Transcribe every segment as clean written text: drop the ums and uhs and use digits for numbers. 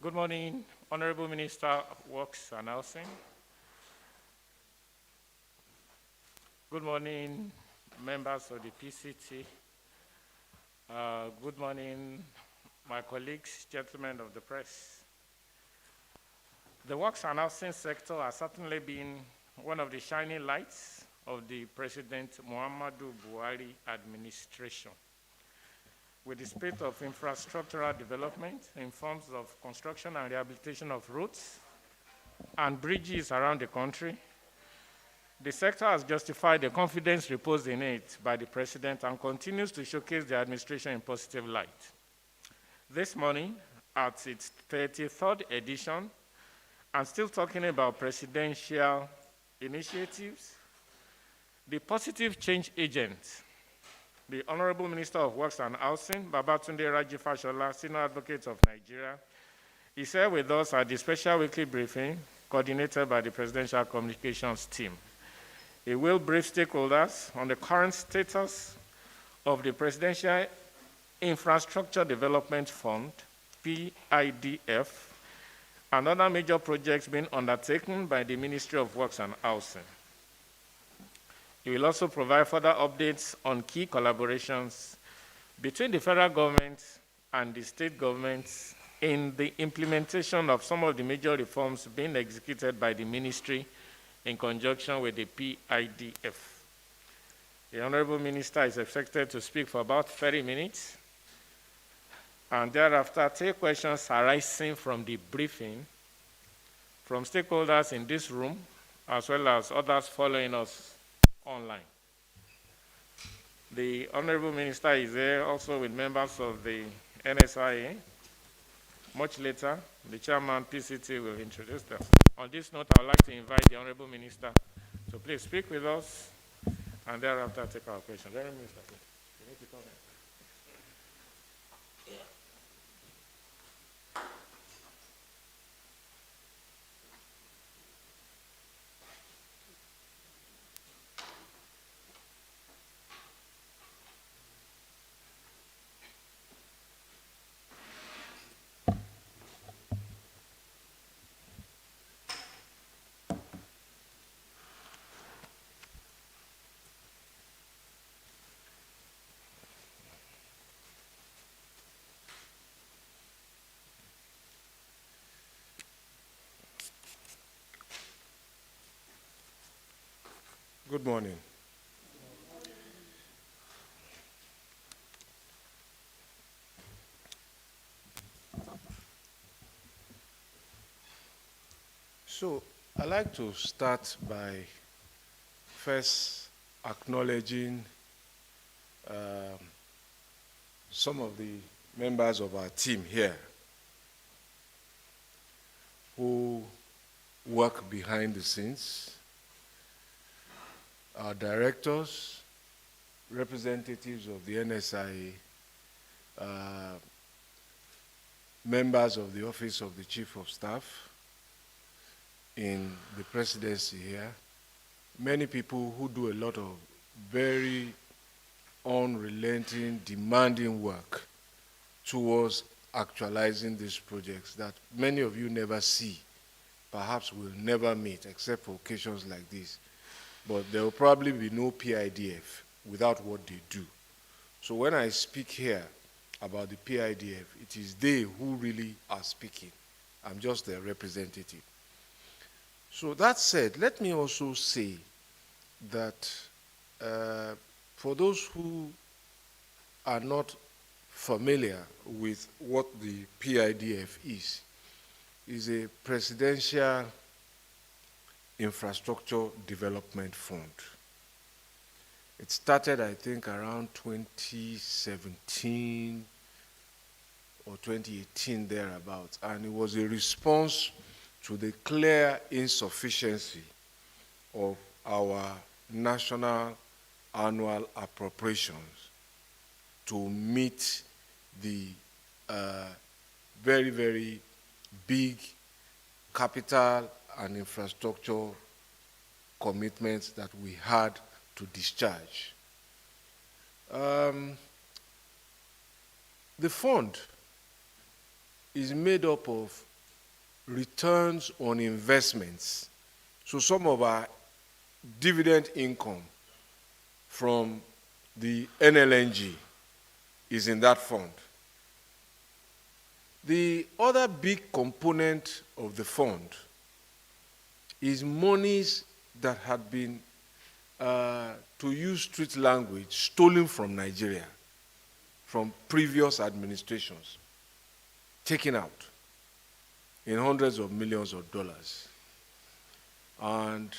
Good morning, Honorable Minister of Works and Housing. Good morning, members of the PCT. Good morning, my colleagues, gentlemen of the press. The works and housing sector has certainly been one of the shining lights of the President Muhammadu Buhari administration, with the spirit of infrastructural development in forms of construction and rehabilitation of roads and bridges around the country. The sector has justified the confidence reposed in it by the President and continues to showcase the administration in positive light. This morning, at its 33rd edition, and still talking about presidential initiatives, the positive change agent, the Honorable Minister of Works and Housing, Babatunde Raji Fashola, Senior Advocate of Nigeria, is here with us at the special weekly briefing coordinated by the Presidential Communications team. He will brief stakeholders on the current status of the Presidential Infrastructure Development Fund, PIDF, and other major projects being undertaken by the Ministry of Works and Housing. He will also provide further updates on key collaborations between the federal government and the state governments in the implementation of some of the major reforms being executed by the ministry in conjunction with the PIDF. The Honorable Minister is expected to speak for about 30 minutes, and thereafter take questions arising from the briefing from stakeholders in this room, as well as others following us online. The Honorable Minister is here also with members of the NSIA. Much later, the Chairman PCT will introduce them. On this note, I would like to invite the Honorable Minister to please speak with us and thereafter take our questions. Honorable Minister, please. You need to come in. Good morning. So, I'd like to start by first acknowledging some of the members of our team here who work behind the scenes. Our directors, representatives of the NSIA, members of the Office of the Chief of Staff in the presidency here, many people who do a lot of very unrelenting, demanding work towards actualizing these projects that many of you never see, perhaps will never meet except for occasions like this. But there will probably be no PIDF without what they do. So when I speak here about the PIDF, it is they who really are speaking. I'm just their representative. So that said, let me also say that for those who are not familiar with what the PIDF is a presidential infrastructure development fund. It started, I think, around 2017 or 2018 thereabouts, and it was a response to the clear insufficiency of our national annual appropriations to meet the very, very big capital and infrastructure commitments that we had to discharge. The fund is made up of returns on investments. So some of our dividend income from the NLNG is in that fund. The other big component of the fund is monies that had been, to use street language, stolen from Nigeria, from previous administrations, taken out in hundreds of millions of dollars. And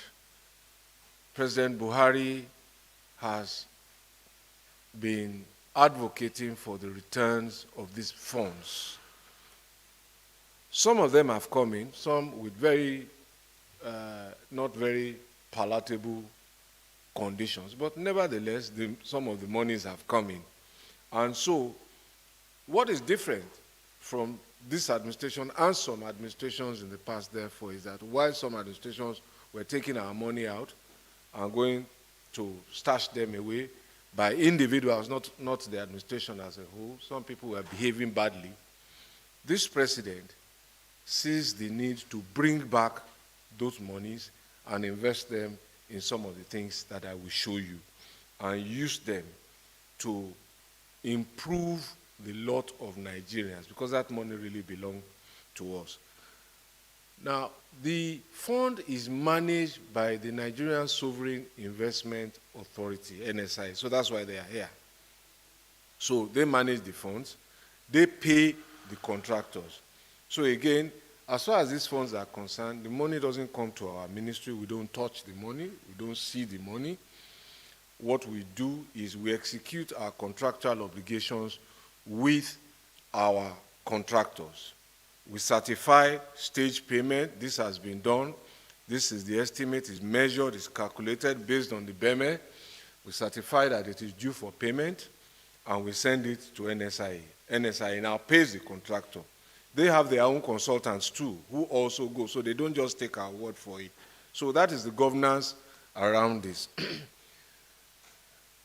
President Buhari has been advocating for the returns of these funds. Some of them have come in, some with very, not very palatable conditions, but nevertheless, some of the monies have come in. And so, what is different from this administration and some administrations in the past, therefore, is that while some administrations were taking our money out and going to stash them away by individuals, not the administration as a whole, some people were behaving badly. This president sees the need to bring back those monies and invest them in some of the things that I will show you, and use them to improve the lot of Nigerians, because that money really belongs to us. Now, the fund is managed by the Nigerian Sovereign Investment Authority, NSI, so that's why they are here. So they manage the funds, they pay the contractors. So again, as far as these funds are concerned, the money doesn't come to our ministry, we don't touch the money, we don't see the money. What we do is we execute our contractual obligations with our contractors. We certify stage payment. This has been done. This is the estimate, is measured, is calculated based on the BEME. We certify that it is due for payment, and we send it to NSIA. NSIA now pays the contractor. They have their own consultants too, who also go, so they don't just take our word for it. So that is the governance around this.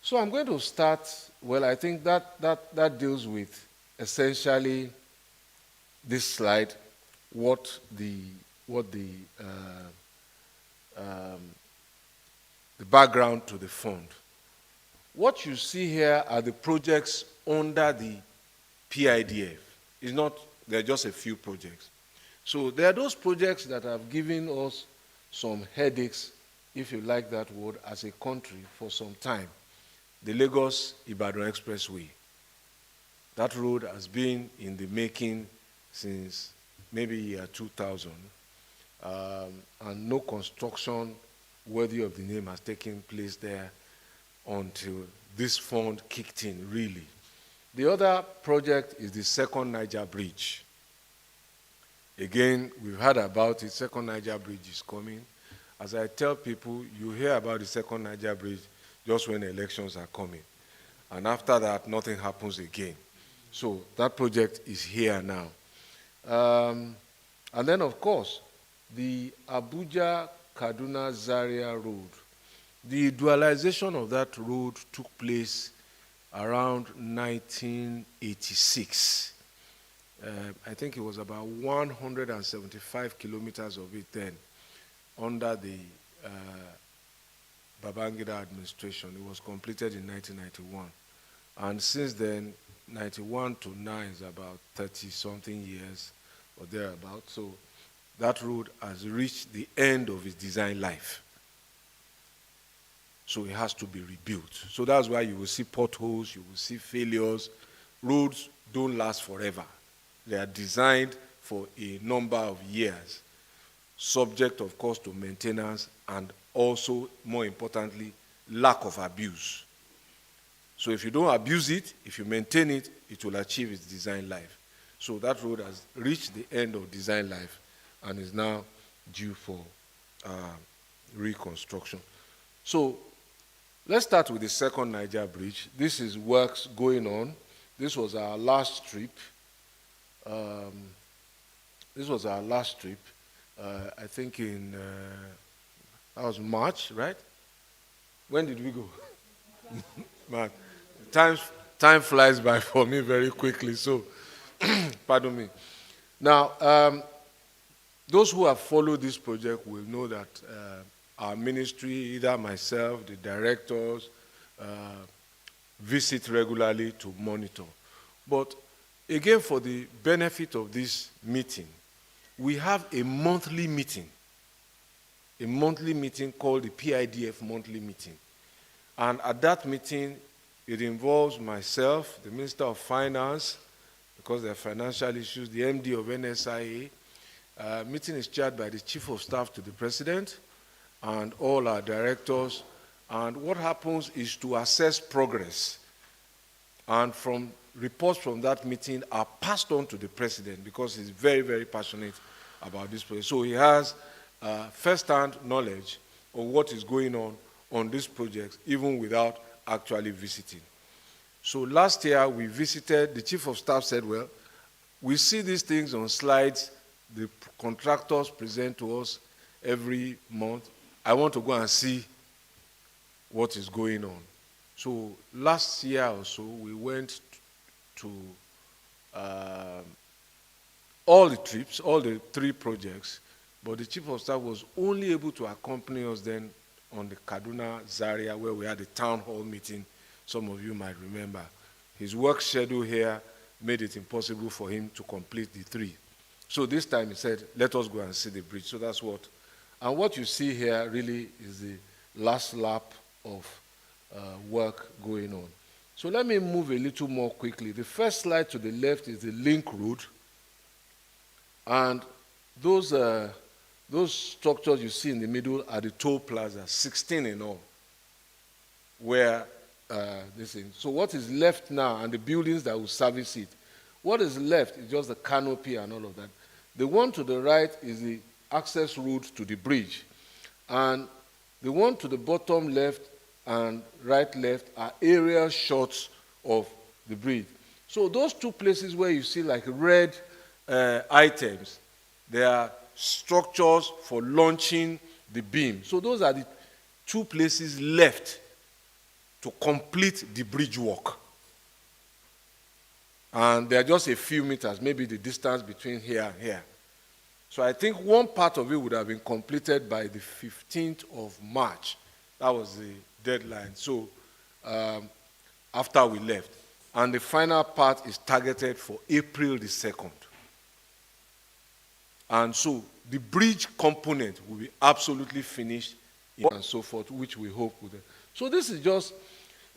So I'm going to start, well, I think that deals with essentially this slide, the background to the fund. What you see here are the projects under the PIDF. It's not, they're just a few projects. So there are those projects that have given us some headaches, if you like that word, as a country for some time. The Lagos-Ibadan Expressway. That road has been in the making since maybe year 2000, and no construction worthy of the name has taken place there until this fund kicked in, really. The other project is the second Niger Bridge. Again, we've heard about it. Second Niger Bridge is coming. As I tell people, you hear about the second Niger Bridge just when elections are coming. And after that, nothing happens again. So that project is here now. And then, of course, the Abuja-Kaduna-Zaria Road. The dualization of that road took place around 1986. I think it was about 175 kilometers of it then under the Babangida administration. It was completed in 1991. And since then, 91 to 9 is about 30-something years or thereabout. So that road has reached the end of its design life. So it has to be rebuilt. So that's why you will see potholes, you will see failures. Roads don't last forever. They are designed for a number of years, subject, of course, to maintenance and also, more importantly, lack of abuse. So if you don't abuse it, if you maintain it, it will achieve its design life. So that road has reached the end of design life and is now due for reconstruction. So let's start with the second Niger Bridge. This is works going on. This was our last trip. I think in, that was March, right? When did we go? Man, time flies by for me very quickly, so pardon me. Now, those who have followed this project will know that our ministry, either myself, the directors, visit regularly to monitor. But again, for the benefit of this meeting, we have a monthly meeting called the PIDF monthly meeting. And at that meeting, it involves myself, the Minister of Finance, because there are financial issues, the MD of NSIA. Meeting is chaired by the Chief of Staff to the President and all our directors. And what happens is to assess progress. And from reports from that meeting are passed on to the President because he's very, very passionate about this project. So he has first-hand knowledge of what is going on this project, even without actually visiting. So last year we visited, the Chief of Staff said, well, we see these things on slides, the contractors present to us every month. I want to go and see what is going on. So last year or so, we went to all the trips, all the 3 projects, but the Chief of Staff was only able to accompany us then on the Kaduna Zaria, where we had a town hall meeting. Some of you might remember. His work schedule here made it impossible for him to complete the 3. So this time he said, let us go and see the bridge. So that's what. And what you see here really is the last lap of work going on. So let me move a little more quickly. The first slide to the left is the link road. And those structures you see in the middle are the toll plaza, 16 in all, where this is. So what is left now, and the buildings that will service it, what is left is just the canopy and all of that. The one to the right is the access route to the bridge. And the one to the bottom left and right left are aerial shots of the bridge. So those 2 places where you see like red items, they are structures for launching the beam. So those are the 2 places left to complete the bridge work. And they are just a few meters, maybe the distance between here and here. So I think one part of it would have been completed by the 15th of March. That was the deadline. So after we left. And the final part is targeted for April the 2nd. And so the bridge component will be absolutely finished and so forth, which we hope will. So this is just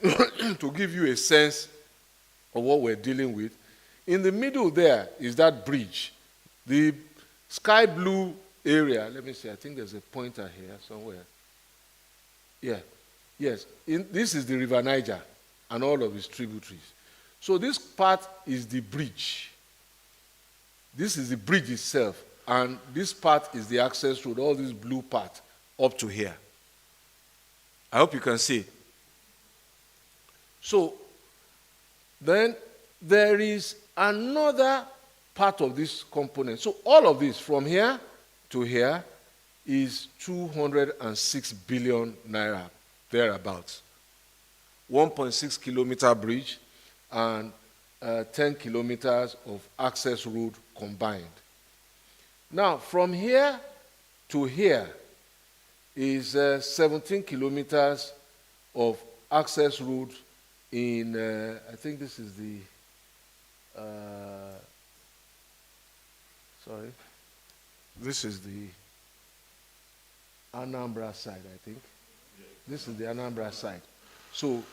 to give you a sense of what we're dealing with. In the middle there is that bridge. The sky blue area, let me see, I think there's a pointer here somewhere. Yeah, yes, this is the River Niger and all of its tributaries. So this part is the bridge. This is the bridge itself, and this part is the access road, all this blue part up to here. I hope you can see. So then there is another part of this component. So all of this from here to here is 206 billion naira, thereabouts. 1.6 kilometer bridge and 10 kilometers of access road combined. Now, from here to here is 17 kilometers of access road in, I think this is the, sorry, this is the Anambra side, I think. This is the Anambra side. So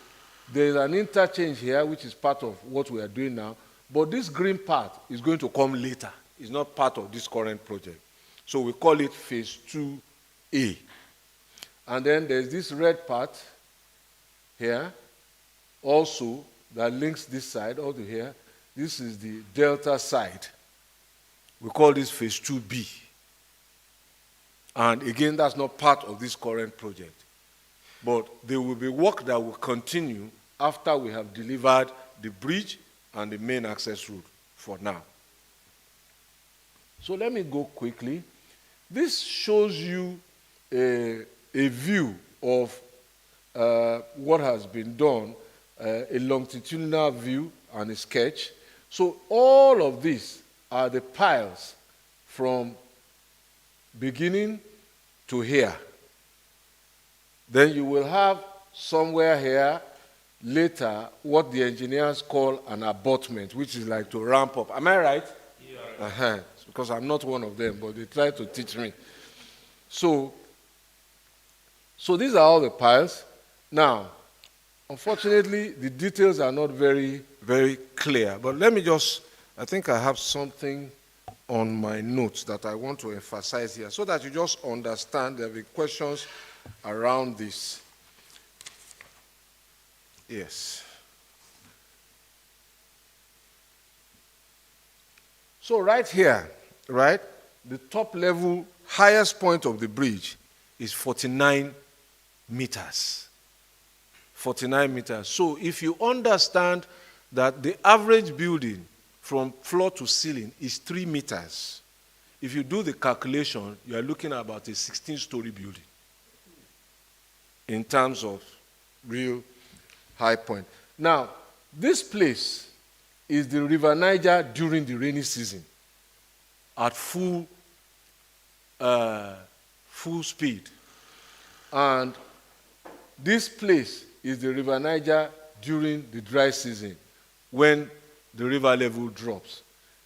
there's an interchange here, which is part of what we are doing now, but this green part is going to come later. It's not part of this current project. So we call it phase 2A. And then there's this red part here, also, that links this side all to here. This is the delta side. We call this phase 2B. And again, that's not part of this current project. But there will be work that will continue after we have delivered the bridge and the main access route for now. So let me go quickly. This shows you a view of what has been done, a longitudinal view and a sketch. So all of these are the piles from beginning to here. Then you will have somewhere here later what the engineers call an abutment, which is like to ramp up. Am I right? Yeah. Because I'm not one of them, but they try to teach me. So these are all the piles. Now, unfortunately, the details are not very, very clear. But let me just, I think I have something on my notes that I want to emphasize here so that you just understand. There will be questions around this. Yes. So right here, right, the top level, highest point of the bridge is 49 meters. 49 meters. So if you understand that the average building from floor to ceiling is 3 meters, if you do the calculation, you are looking at about a 16-story building in terms of real high point. Now, this place is the River Niger during the rainy season at full speed. And this place is the River Niger during the dry season when the river level drops.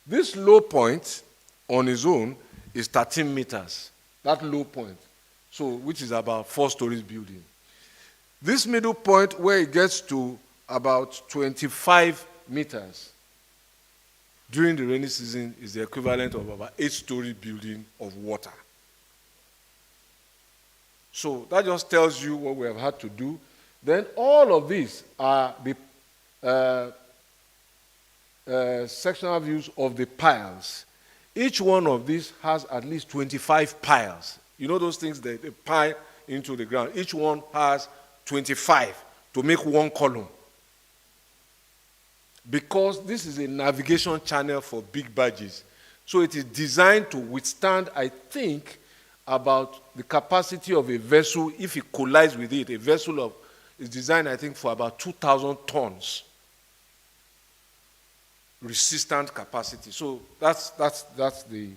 This low point on its own is 13 meters, that low point, so which is about 4 stories building. This middle point where it gets to about 25 meters during the rainy season is the equivalent of about 8-story building of water. So that just tells you what we have had to do. Then all of these are the sectional views of the piles. Each one of these has at least 25 piles. You know those things that they pile into the ground. Each one has 25 to make one column. Because this is a navigation channel for big barges. So it is designed to withstand, I think, about the capacity of a vessel. If it collides with it, a vessel is designed, I think, for about 2,000 tons resistant capacity. So that's the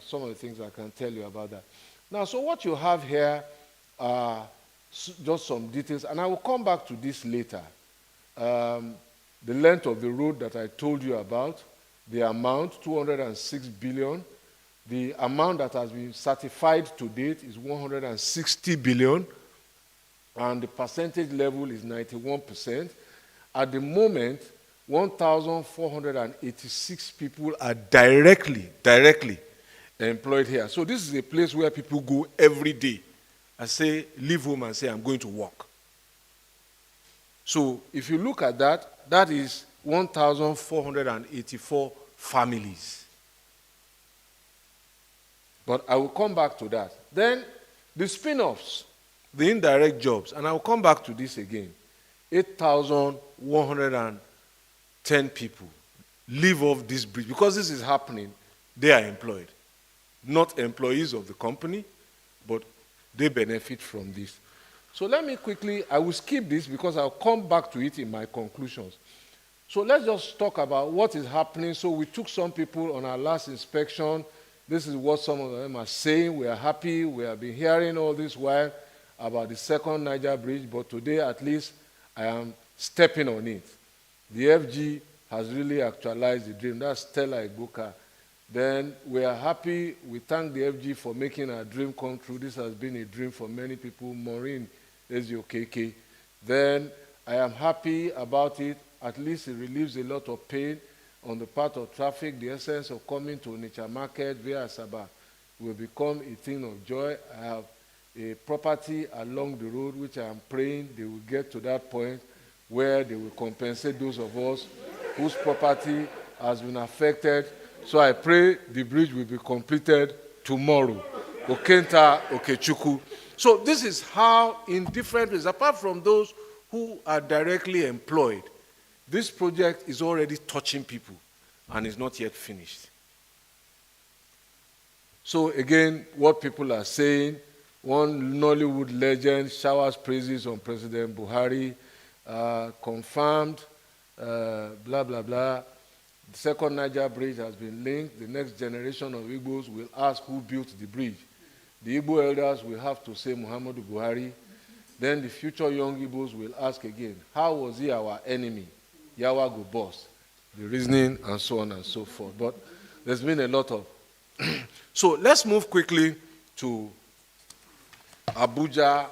some of the things I can tell you about that. Now, so what you have here are just some details, and I will come back to this later. The length of the road that I told you about, the amount, 206 billion. The amount that has been certified to date is 160 billion, and the percentage level is 91%. At the moment, 1,486 people are directly employed here. So this is a place where people go every day. I say, leave home and say, I'm going to work. So if you look at that, that is 1,484 families. But I will come back to that. Then the spin-offs, the indirect jobs, and I will come back to this again. 8,110 people live off this bridge. Because this is happening, they are employed. Not employees of the company, but they benefit from this. So let me quickly, I will skip this because I'll come back to it in my conclusions. So let's just talk about what is happening. So we took some people on our last inspection. This is what some of them are saying. We are happy. We have been hearing all this while about the second Niger bridge, but today at least I am stepping on it. The FG has really actualized the dream. That's Stella Ibuka. Then we are happy. We thank the FG for making our dream come true. This has been a dream for many people. Maureen Eziokeke. Then I am happy about it. At least it relieves a lot of pain on the part of traffic. The essence of coming to Onitsha Market via Asaba will become a thing of joy. I have a property along the road which I am praying they will get to that point where they will compensate those of us whose property has been affected. So I pray the bridge will be completed tomorrow. Okenta Okechukwu. So this is how, in different ways, apart from those who are directly employed, this project is already touching people and is not yet finished. So again, what people are saying, one Nollywood legend showers praises on President Buhari, confirmed, blah, blah, blah. The second Niger bridge has been linked. The next generation of Igbos will ask who built the bridge. The Igbo elders will have to say Muhammadu Buhari. Then the future young Igbos will ask again, how was he our enemy? Yawago boss. The reasoning and so on and so forth. But there's been a lot of... So let's move quickly to Abuja,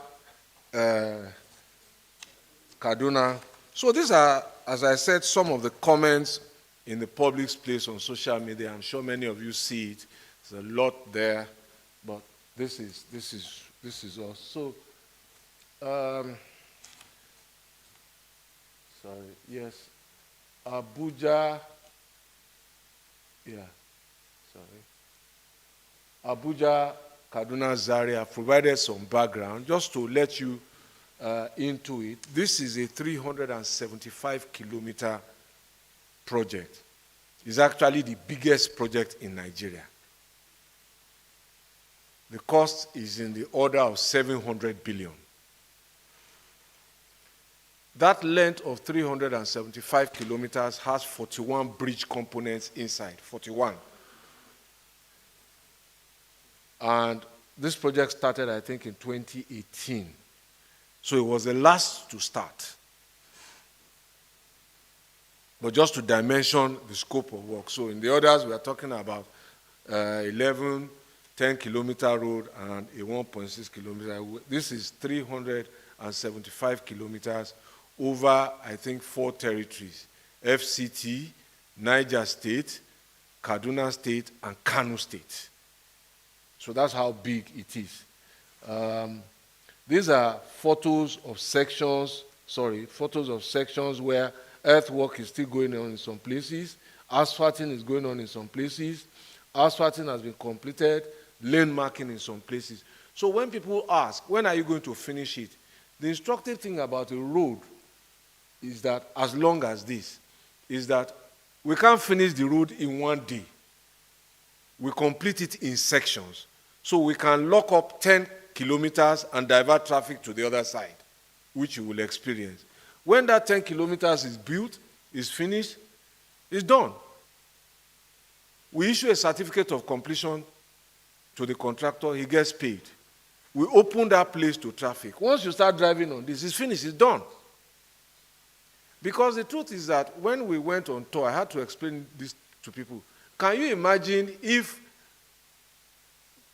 Kaduna. So these are, as I said, some of the comments in the public space on social media. I'm sure many of you see it. There's a lot there, but this is us. So, sorry, yes, Abuja, yeah, sorry. Abuja, Kaduna, Zaria, I've provided some background just to let you into it. This is a 375-kilometer project. It's actually the biggest project in Nigeria. The cost is in the order of 700 billion. That length of 375 kilometers has 41 bridge components inside, 41. And this project started, I think, in 2018. So it was the last to start. But just to dimension the scope of work. So in the others, we are talking about 11, 10-kilometer road and a 1.6 kilometer. This is 375 kilometers over, I think, 4 territories: FCT, Niger State, Kaduna State, and Kano State. So that's how big it is. These are photos of sections where earthwork is still going on in some places, asphalting is going on in some places, asphalting has been completed, lane marking in some places. So when people ask, when are you going to finish it? The instructive thing about a road is that, as long as this, is that we can't finish the road in one day. We complete it in sections. So we can lock up 10 kilometers and divert traffic to the other side, which you will experience. When that 10 kilometers is built, is finished, it's done. We issue a certificate of completion to the contractor, he gets paid. We open that place to traffic. Once you start driving on this, it's finished, it's done. Because the truth is that when we went on tour, I had to explain this to people. Can you imagine if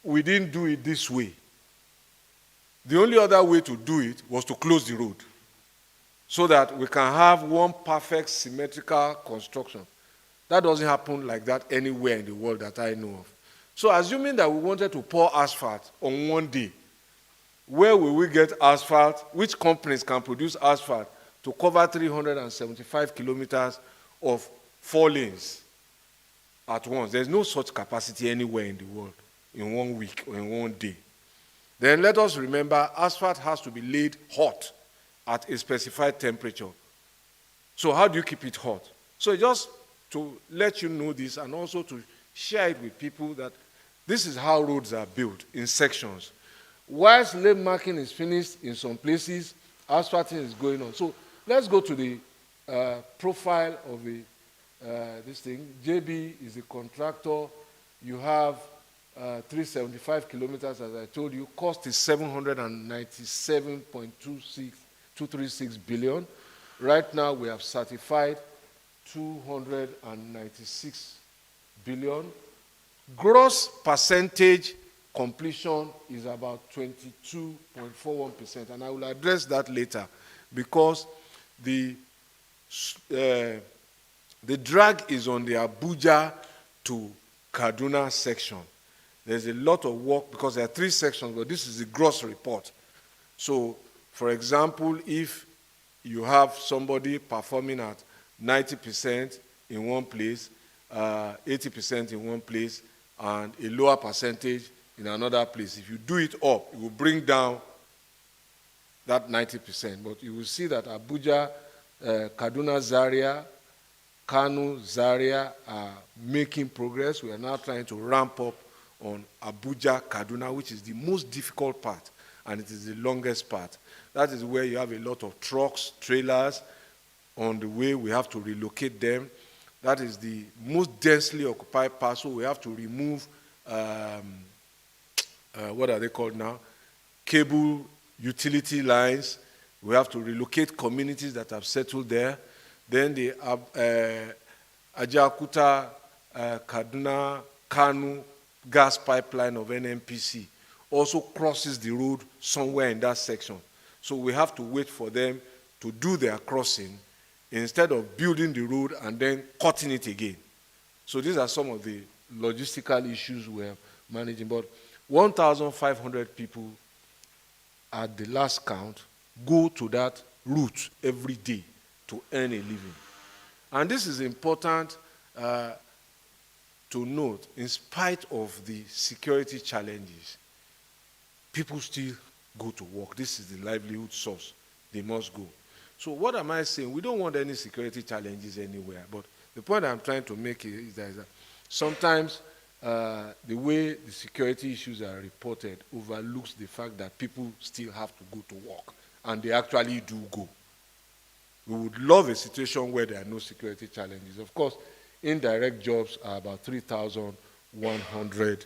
we didn't do it this way? The only other way to do it was to close the road so that we can have one perfect symmetrical construction. That doesn't happen like that anywhere in the world that I know of. So assuming that we wanted to pour asphalt on one day, where will we get asphalt? Which companies can produce asphalt to cover 375 kilometers of 4 lanes at once? There's no such capacity anywhere in the world in 1 week or in 1 day. Then let us remember, asphalt has to be laid hot at a specified temperature. So how do you keep it hot? So just to let you know this, and also to share it with people, that this is how roads are built in sections. Whilst lane marking is finished in some places, asphalting is going on. So let's go to the profile of this thing. JB is the contractor. You have 375 kilometers, as I told you. Cost is 797.236 billion. Right now, we have certified 296 billion. Gross percentage completion is about 22.41%, and I will address that later, because the drag is on the Abuja to Kaduna section. There's a lot of work because there are 3 sections, but this is the gross report. So, for example, if you have somebody performing at 90% in one place, 80% in one place, and a lower percentage in another place, if you do it up, it will bring down that 90%. But you will see that Abuja, Kaduna, Zaria, Kano, Zaria are making progress. We are now trying to ramp up on Abuja-Kaduna, which is the most difficult part, and it is the longest part. That is where you have a lot of trucks, trailers. On the way, we have to relocate them. That is the most densely occupied part, so we have to remove, what are they called now? Cable utility lines. We have to relocate communities that have settled there. Then the Abuja-Kaduna-Kano gas pipeline of NNPC also crosses the road somewhere in that section. So we have to wait for them to do their crossing instead of building the road and then cutting it again. So these are some of the logistical issues we're managing. But 1,500 people at the last count go to that route every day to earn a living. And this is important to note. In spite of the security challenges, people still go to work. This is the livelihood source. They must go. So what am I saying? We don't want any security challenges anywhere. But the point I'm trying to make is that sometimes the way the security issues are reported overlooks the fact that people still have to go to work, and they actually do go. We would love a situation where there are no security challenges. Of course, indirect jobs are about 3,100.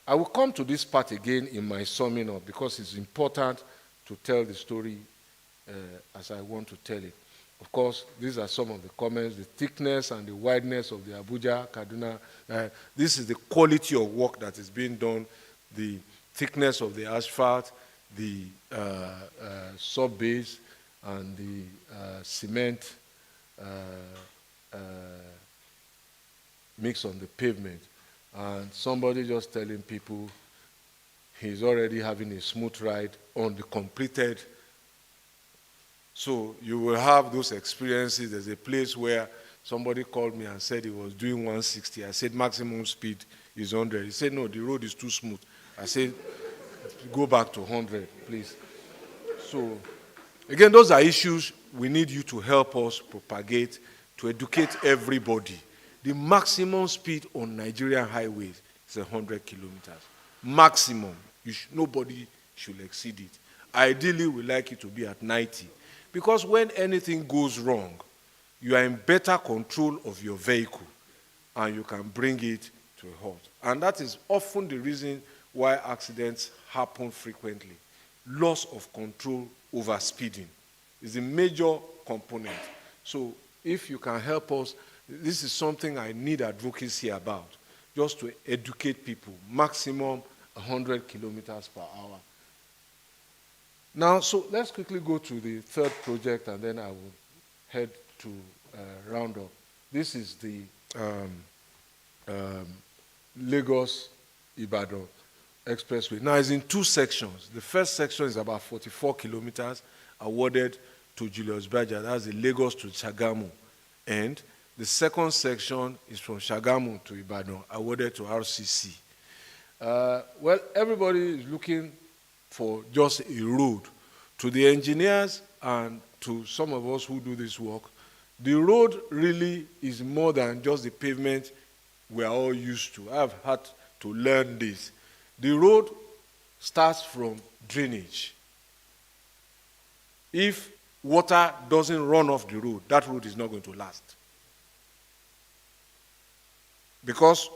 I will come to this part again in my summing up because it's important to tell the story as I want to tell it. Of course, these are some of the comments, the thickness and the wideness of the Abuja-Kaduna. This is the quality of work that is being done, the thickness of the asphalt, the sub-base, and the cement mix on the pavement. And somebody just telling people he's already having a smooth ride on the completed. So you will have those experiences. There's a place where somebody called me and said he was doing 160. I said maximum speed is 100. He said, no, the road is too smooth. I said, go back to 100, please. So, again, those are issues we need you to help us propagate, to educate everybody. The maximum speed on Nigerian highways is 100 kilometers. Maximum. Nobody should exceed it. Ideally, we like it to be at 90. Because when anything goes wrong, you are in better control of your vehicle and you can bring it to a halt. And that is often the reason why accidents happen frequently. Loss of control over speeding is a major component. So if you can help us, this is something I need advocacy about, just to educate people, maximum 100 kilometers per hour. Now, so let's quickly go to the third project, and then I will head to round up. This is the Lagos-Ibadan Expressway. Now, it's in two sections. The first section is about 44 kilometers, awarded to Julius Berger. That's the Lagos to Shagamu end. The second section is from Shagamu to Ibadan, awarded to RCC. Well, everybody is looking for just a road. To the engineers and to some of us who do this work, the road really is more than just the pavement we are all used to. I've had to learn this. The road starts from drainage. If water doesn't run off the road, that road is not going to last. Because,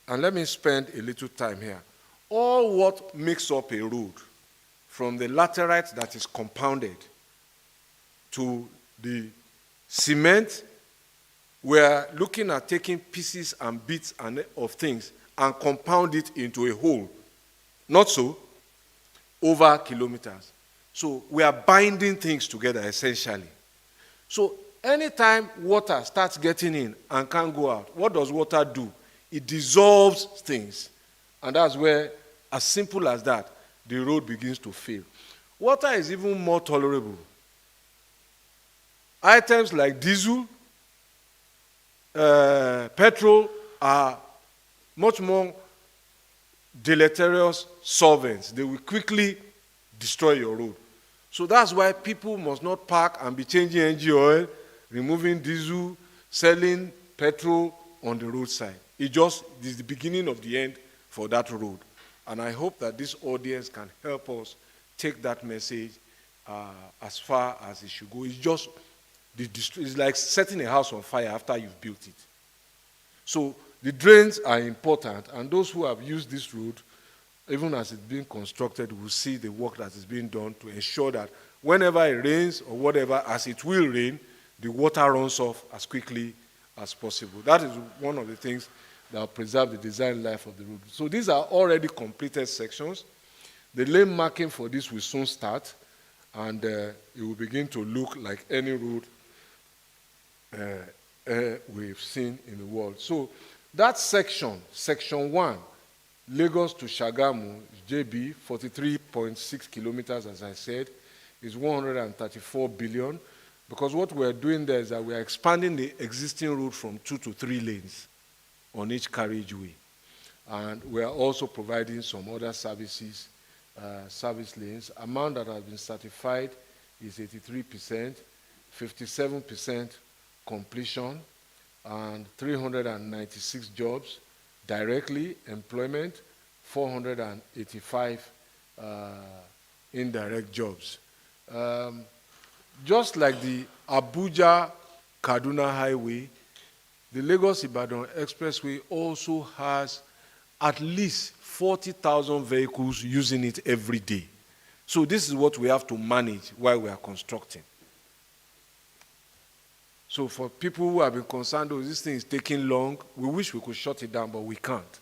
and let me spend a little time here, all what makes up a road, from the laterite that is compounded to the cement, we are looking at taking pieces and bits of things and compound it into a whole. Not so, over kilometers. So we are binding things together essentially. So anytime water starts getting in and can't go out, what does water do? It dissolves things. And that's where, as simple as that, the road begins to fail. Water is even more tolerable. Items like diesel, petrol are much more deleterious solvents. They will quickly destroy your road. So that's why people must not park and be changing engine oil, removing diesel, selling petrol on the roadside. It is the beginning of the end for that road. And I hope that this audience can help us take that message as far as it should go. It's just It's like setting a house on fire after you've built it. So the drains are important, and those who have used this road, even as it's being constructed, will see the work that is being done to ensure that whenever it rains or whatever, as it will rain, the water runs off as quickly as possible. That is one of the things that will preserve the design life of the road. So these are already completed sections. The lane marking for this will soon start, and it will begin to look like any road we've seen in the world. So that section, section 1, Lagos to Shagamu, JB, 43.6 kilometers, as I said, is 134 billion, because what we're doing there is that we're expanding the existing route from 2 to 3 lanes on each carriageway. And we're also providing some other services, service lanes. Amount that has been certified is 83%, 57% completion, and 396 jobs directly, employment, 485 indirect jobs. Just like the Abuja-Kaduna Highway, the Lagos-Ibadan Expressway also has at least 40,000 vehicles using it every day. So this is what we have to manage while we are constructing. So for people who have been concerned, oh, this thing is taking long, we wish we could shut it down, but we can't.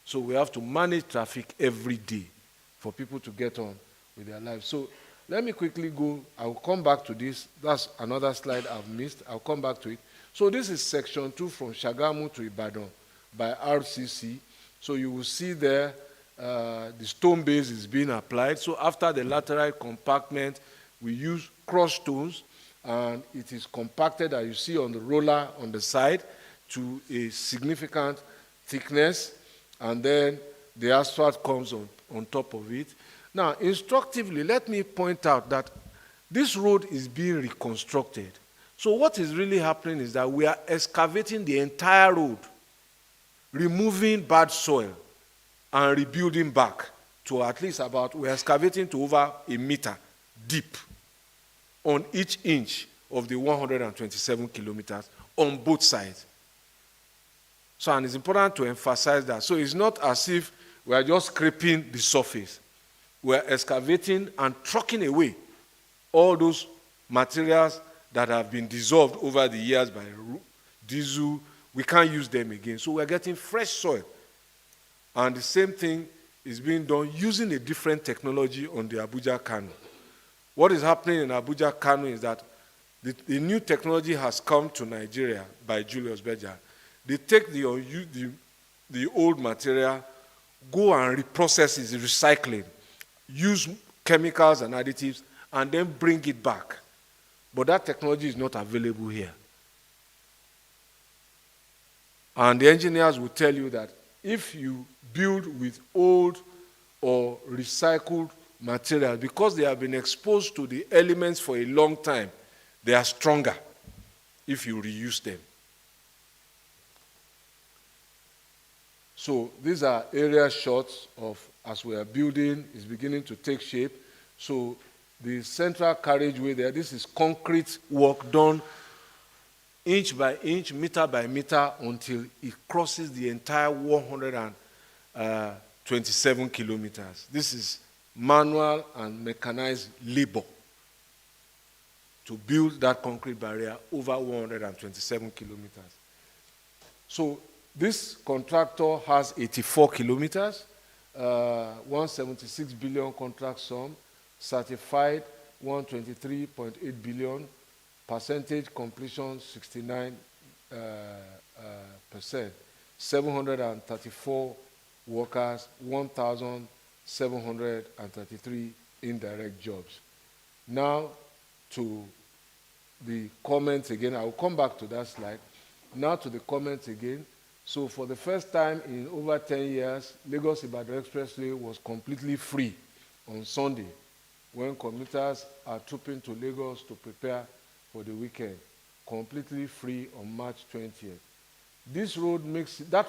So we have to manage traffic every day for people to get on with their lives. So let me quickly go. I'll come back to this. That's another slide I've missed. I'll come back to it. So this is section 2 from Shagamu to Ibadan by RCC. So you will see there the stone base is being applied. So after the lateral compartment, we use crushed stones, and it is compacted, as you see on the roller on the side, to a significant thickness, and then the asphalt comes on top of it. Now, instructively, let me point out that this road is being reconstructed. So what is really happening is that we are excavating the entire road, removing bad soil, and rebuilding back to at least we're excavating to over 1 meter deep on each inch of the 127 kilometers on both sides. So, and it's important to emphasize that. So it's not as if we are just scraping the surface. We're excavating and trucking away all those materials that have been dissolved over the years by diesel. We can't use them again. So we're getting fresh soil. And the same thing is being done using a different technology on the Abuja-Kano. What is happening in Abuja-Kano is that the new technology has come to Nigeria by Julius Berger. They take the old material, go and reprocess it, recycling, use chemicals and additives, and then bring it back. But that technology is not available here. And the engineers will tell you that if you build with old or recycled material, because they have been exposed to the elements for a long time, they are stronger if you reuse them. So these are area shots of, as we are building, is beginning to take shape. So the central carriageway there, this is concrete work done inch by inch, meter by meter, until it crosses the entire 127 kilometers. This is manual and mechanized labor to build that concrete barrier over 127 kilometers. So this contractor has 84 kilometers, 176 billion contract sum, certified 123.8 billion, percentage completion 69%, 734 workers, 1,733 indirect jobs. Now to the comments again. I will come back to that slide. Now to the comments again. So for the first time in over 10 years, Lagos-Ibadan Expressway was completely free on Sunday when commuters are trooping to Lagos to prepare for the weekend. Completely free on March 20th. That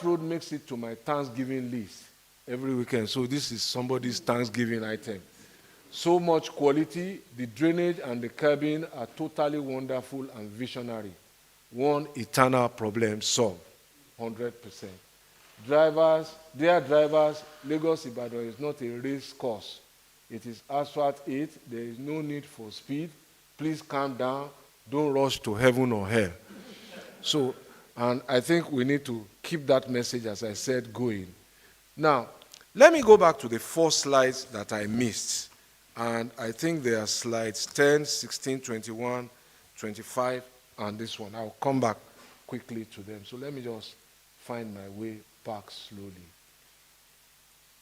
road makes it to my Thanksgiving list every weekend. So this is somebody's Thanksgiving item. So much quality, the drainage and the cabin are totally wonderful and visionary. One eternal problem solved, 100%. Drivers, dear drivers, Lagos-Ibadan is not a race course. It is asphalt 8. There is no need for speed. Please calm down. Don't rush to heaven or hell. So, and I think we need to keep that message, as I said, going. Now, let me go back to the 4 slides that I missed. And I think they are slides 10, 16, 21, 25, and this one. I'll come back quickly to them. So let me just find my way back slowly.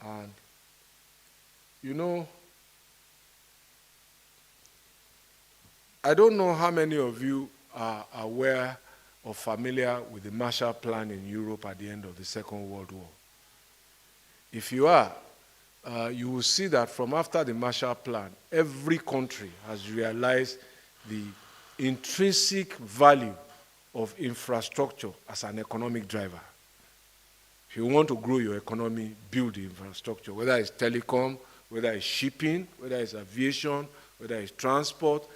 And, you know, I don't know how many of you are aware or familiar with the Marshall Plan in Europe at the end of the Second World War. If you are, you will see that from after the Marshall Plan, every country has realized the intrinsic value of infrastructure as an economic driver. If you want to grow your economy, build the infrastructure, whether it's telecom, whether it's shipping, whether it's aviation, whether it's transport.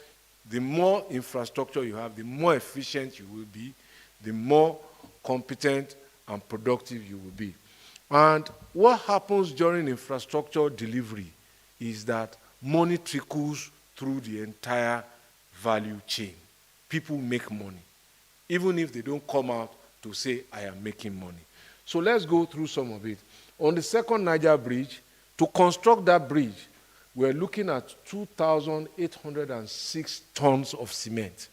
The more infrastructure you have, the more efficient you will be, the more competent and productive you will be. And what happens during infrastructure delivery is that money trickles through the entire value chain. People make money, even if they don't come out to say, I am making money. So let's go through some of it. On the second Niger bridge, to construct that bridge, we're looking at 2,806 tons of cement.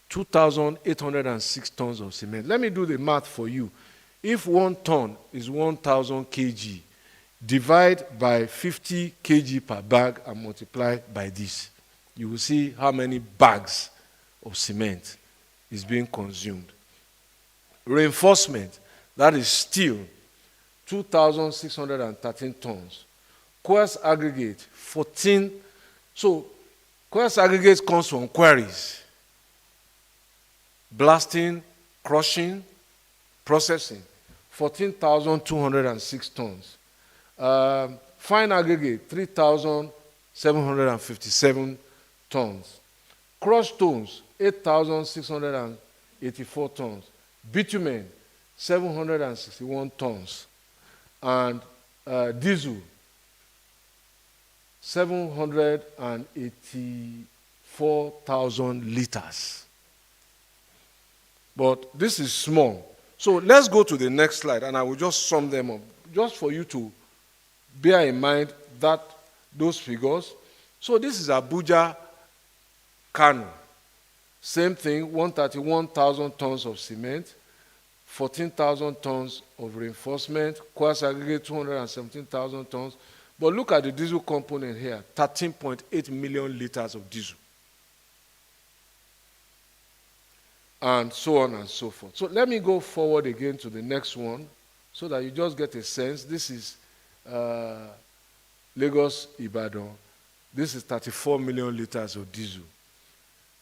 2,806 tons of cement. Let me do the math for you. If 1 ton is 1,000 kg, divide by 50 kg per bag and multiply by this. You will see how many bags of cement is being consumed. Reinforcement, that is steel, 2,613 tons. Coarse aggregate, 14. So, coarse aggregate comes from quarries. Blasting, crushing, processing, 14,206 tons. Fine aggregate, 3,757 tons. Crushed stones, 8,684 tons. Bitumen, 761 tons. And diesel, 784,000 liters. But this is small. So let's go to the next slide, and I will just sum them up, just for you to bear in mind that those figures. So this is Abuja-Kano. Same thing, 131,000 tons of cement, 14,000 tons of reinforcement, coarse aggregate 217,000 tons. But look at the diesel component here, 13.8 million liters of diesel. And so on and so forth. So let me go forward again to the next one so that you just get a sense. This is Lagos-Ibadan. This is 34 million liters of diesel.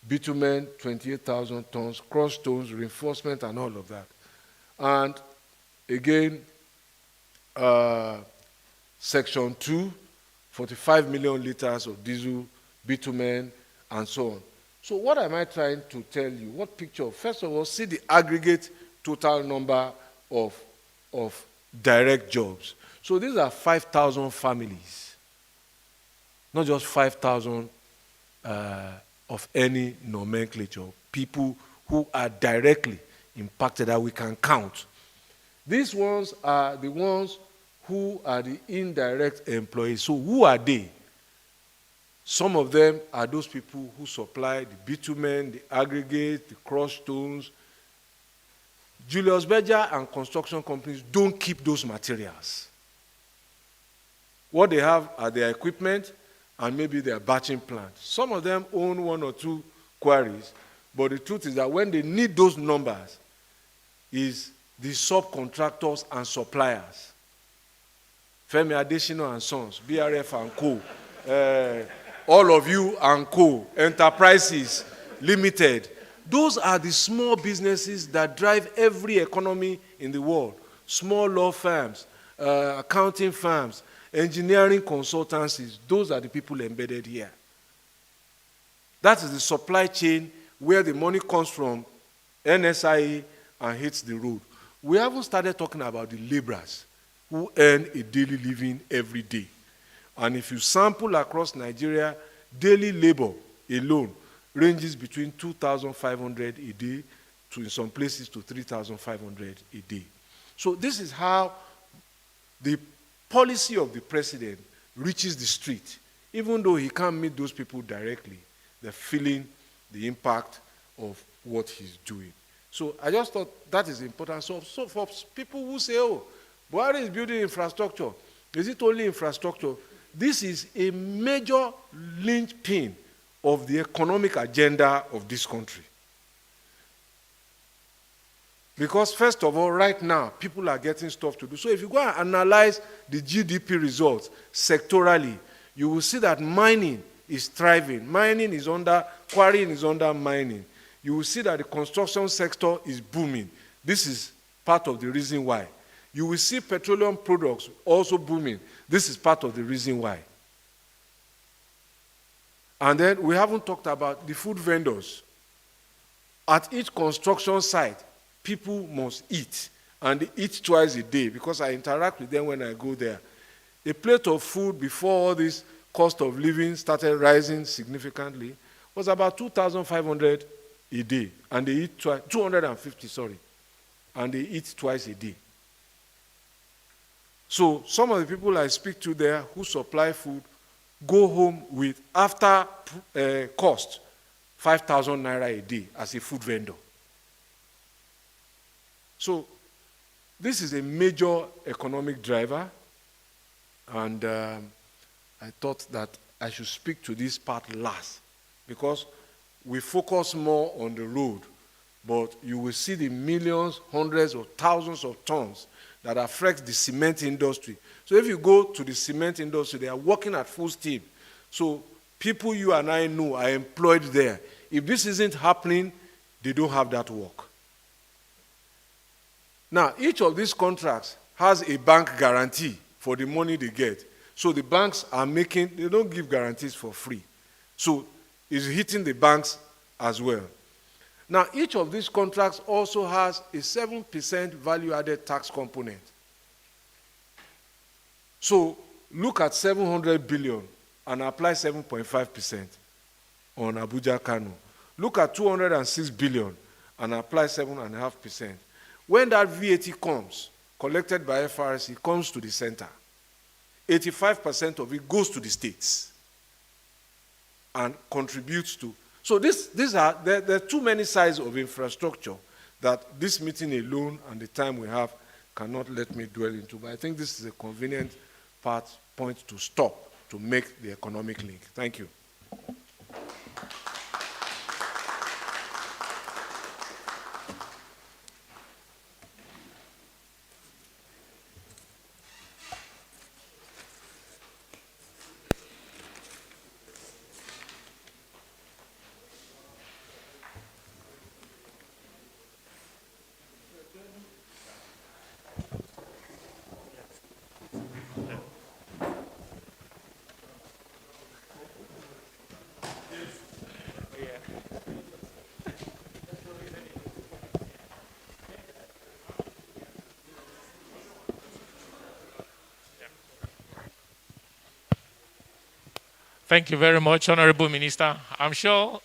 Bitumen, 28,000 tons, crushed stones, reinforcement, and all of that. And again, Section 2, 45 million liters of diesel, bitumen, and so on. So what am I trying to tell you? What picture? First of all, see the aggregate total number of direct jobs. So these are 5,000 families, not just 5,000 of any nomenclature, people who are directly impacted that we can count. These ones are the ones who are the indirect employees. So who are they? Some of them are those people who supply the bitumen, the aggregate, the crushed stones. Julius Berger and construction companies don't keep those materials. What they have are their equipment and maybe their batching plant. Some of them own 1 or 2 quarries, but the truth is that when they need those numbers, is the subcontractors and suppliers. Femi Adesina and Sons, BRF and Co. All of you and Co. Enterprises Limited. Those are the small businesses that drive every economy in the world. Small law firms, accounting firms, engineering consultancies, those are the people embedded here. That is the supply chain where the money comes from NSIA and hits the road. We haven't started talking about the laborers who earn a daily living every day. And if you sample across Nigeria, daily labor alone ranges between 2,500 a day to, in some places, to 3,500 a day. So this is how the policy of the president reaches the street. Even though he can't meet those people directly, they're feeling the impact of what he's doing. So I just thought that is important. So for people who say, oh, Buhari is building infrastructure, is it only infrastructure? This is a major linchpin of the economic agenda of this country. Because first of all, right now, people are getting stuff to do. So if you go and analyze the GDP results sectorally, you will see that mining is thriving. Mining is under, quarrying is under mining. You will see that the construction sector is booming. This is part of the reason why. You will see petroleum products also booming. This is part of the reason why. And then we haven't talked about the food vendors. At each construction site, people must eat, and they eat twice a day because I interact with them when I go there. A plate of food before all this cost of living started rising significantly was about 2,500 a day, and they eat 250, sorry, and they eat twice a day. So some of the people I speak to there who supply food go home with, after cost, 5,000 naira a day as a food vendor. So this is a major economic driver, and I thought that I should speak to this part last, because we focus more on the road, but you will see the millions, hundreds of thousands of tons that affect the cement industry. So if you go to the cement industry, they are working at full steam. So people you and I know are employed there. If this isn't happening, they don't have that work. Now, each of these contracts has a bank guarantee for the money they get. So the banks are making, they don't give guarantees for free. So it's hitting the banks as well. Now, each of these contracts also has a 7% value-added tax component. So look at 700 billion and apply 7.5% on Abuja-Kano. Look at 206 billion and apply 7.5%. When that VAT comes, collected by FRC, comes to the center, 85% of it goes to the states and contributes to. So there are too many sides of infrastructure that this meeting alone and the time we have cannot let me dwell into. But I think this is a convenient point to stop to make the economic link. Thank you. Thank you very much, Honorable Minister. I'm sure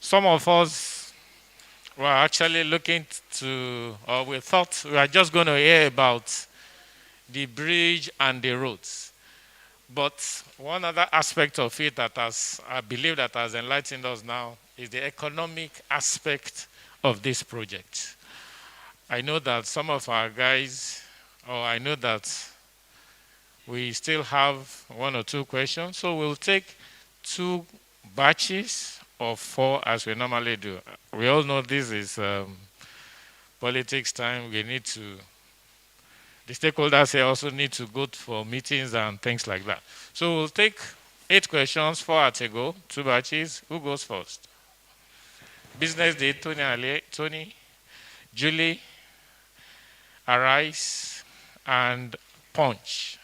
some of us were actually looking to, or we thought we were just going to hear about the bridge and the roads. But one other aspect of it that I believe that has enlightened us now is the economic aspect of this project. I know that some of our guys, or I know that we still have one or two questions, so we'll take 2 batches of 4 as we normally do. We all know this is politics time. We need to, the stakeholders here also need to go for meetings and things like that. So we'll take 8 questions, 4 at a go, 2 batches. Who goes first? Business Day, Tony, Julie, Arise, and Punch.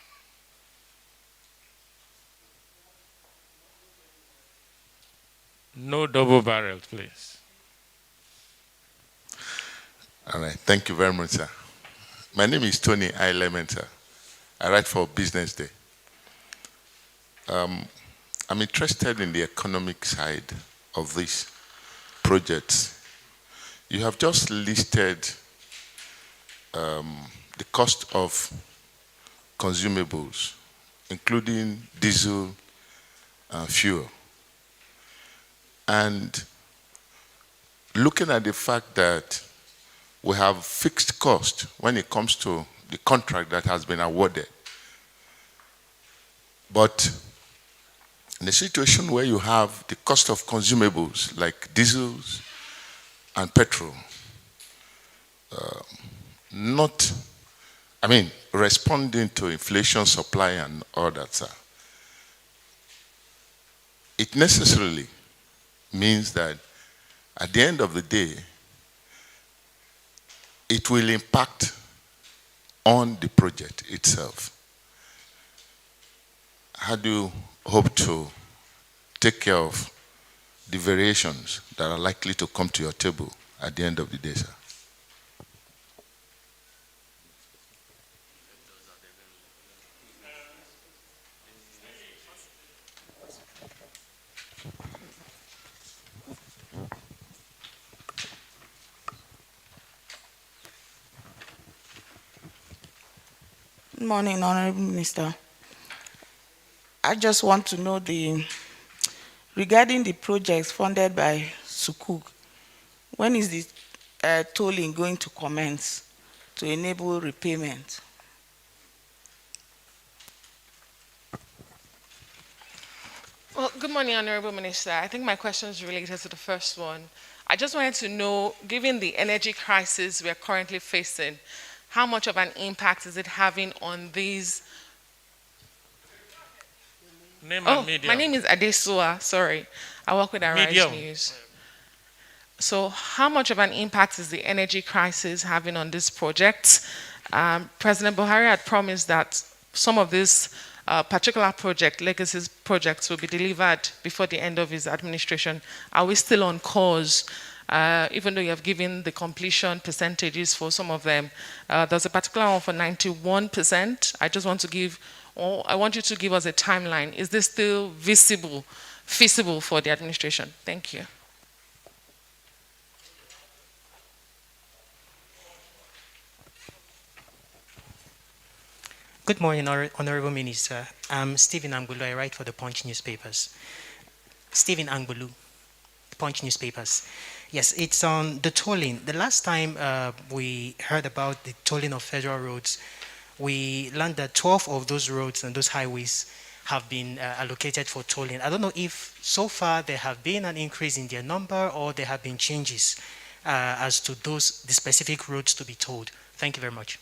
No double barrel, please. All right. Thank you very much, sir. My name is Tony Ilement, sir. I write for Business Day. I'm interested in the economic side of these projects. You have just listed the cost of consumables, including diesel and fuel. And looking at the fact that we have fixed cost when it comes to the contract that has been awarded. But in a situation where you have the cost of consumables like diesels and petrol, responding to inflation, supply, and all that, sir, it necessarily means that at the end of the day, it will impact on the project itself. How do you hope to take care of the variations that are likely to come to your table at the end of the day, sir? Good morning, Honorable Minister. I just want to know regarding the projects funded by Sukuk, when is the tolling going to commence to enable repayment? Well, good morning, Honorable Minister. I think my question is related to the first one. I just wanted to know, given the energy crisis we are currently facing, how much of an impact is it having on these? Name and medium. My name is Adesua, sorry. I work with Raji Medium. News. So how much of an impact is the energy crisis having on this project? President Buhari had promised that some of these particular legacy projects will be delivered before the end of his administration. Are we still on course? Even though you have given the completion percentages for some of them, there's a particular one for 91%. I want you to give us a timeline. Is this still feasible for the administration? Thank you. Good morning, Honorable Minister. I'm Stephen Angbulu. I write for the Punch newspapers. Stephen Angbulu, Punch newspapers. Yes, it's on the tolling. The last time we heard about the tolling of federal roads, we learned that 12 of those roads and those highways have been allocated for tolling. I don't know if so far there have been an increase in their number or there have been changes as to the specific roads to be tolled. Thank you very much.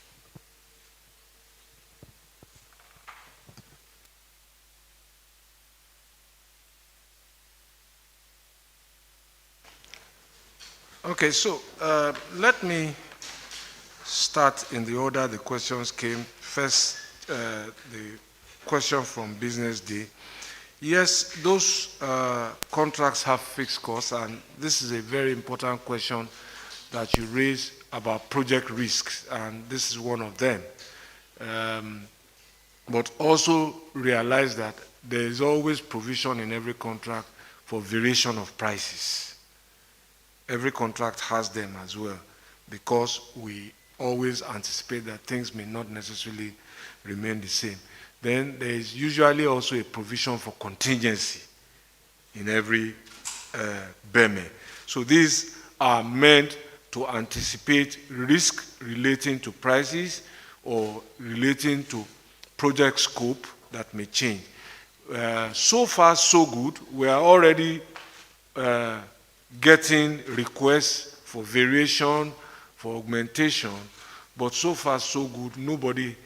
Okay, so let me start in the order the questions came. First, the question from Business Day. Yes, those contracts have fixed costs, and this is a very important question that you raise about project risks, and this is one of them. But also realize that there is always provision in every contract for variation of prices. Every contract has them as well, because we always anticipate that things may not necessarily remain the same. Then there is usually also a provision for contingency in every BEME. So these are meant to anticipate risk relating to prices or relating to project scope that may change. So far, so good. We are already getting requests for variation, for augmentation, but so far so good. Nobody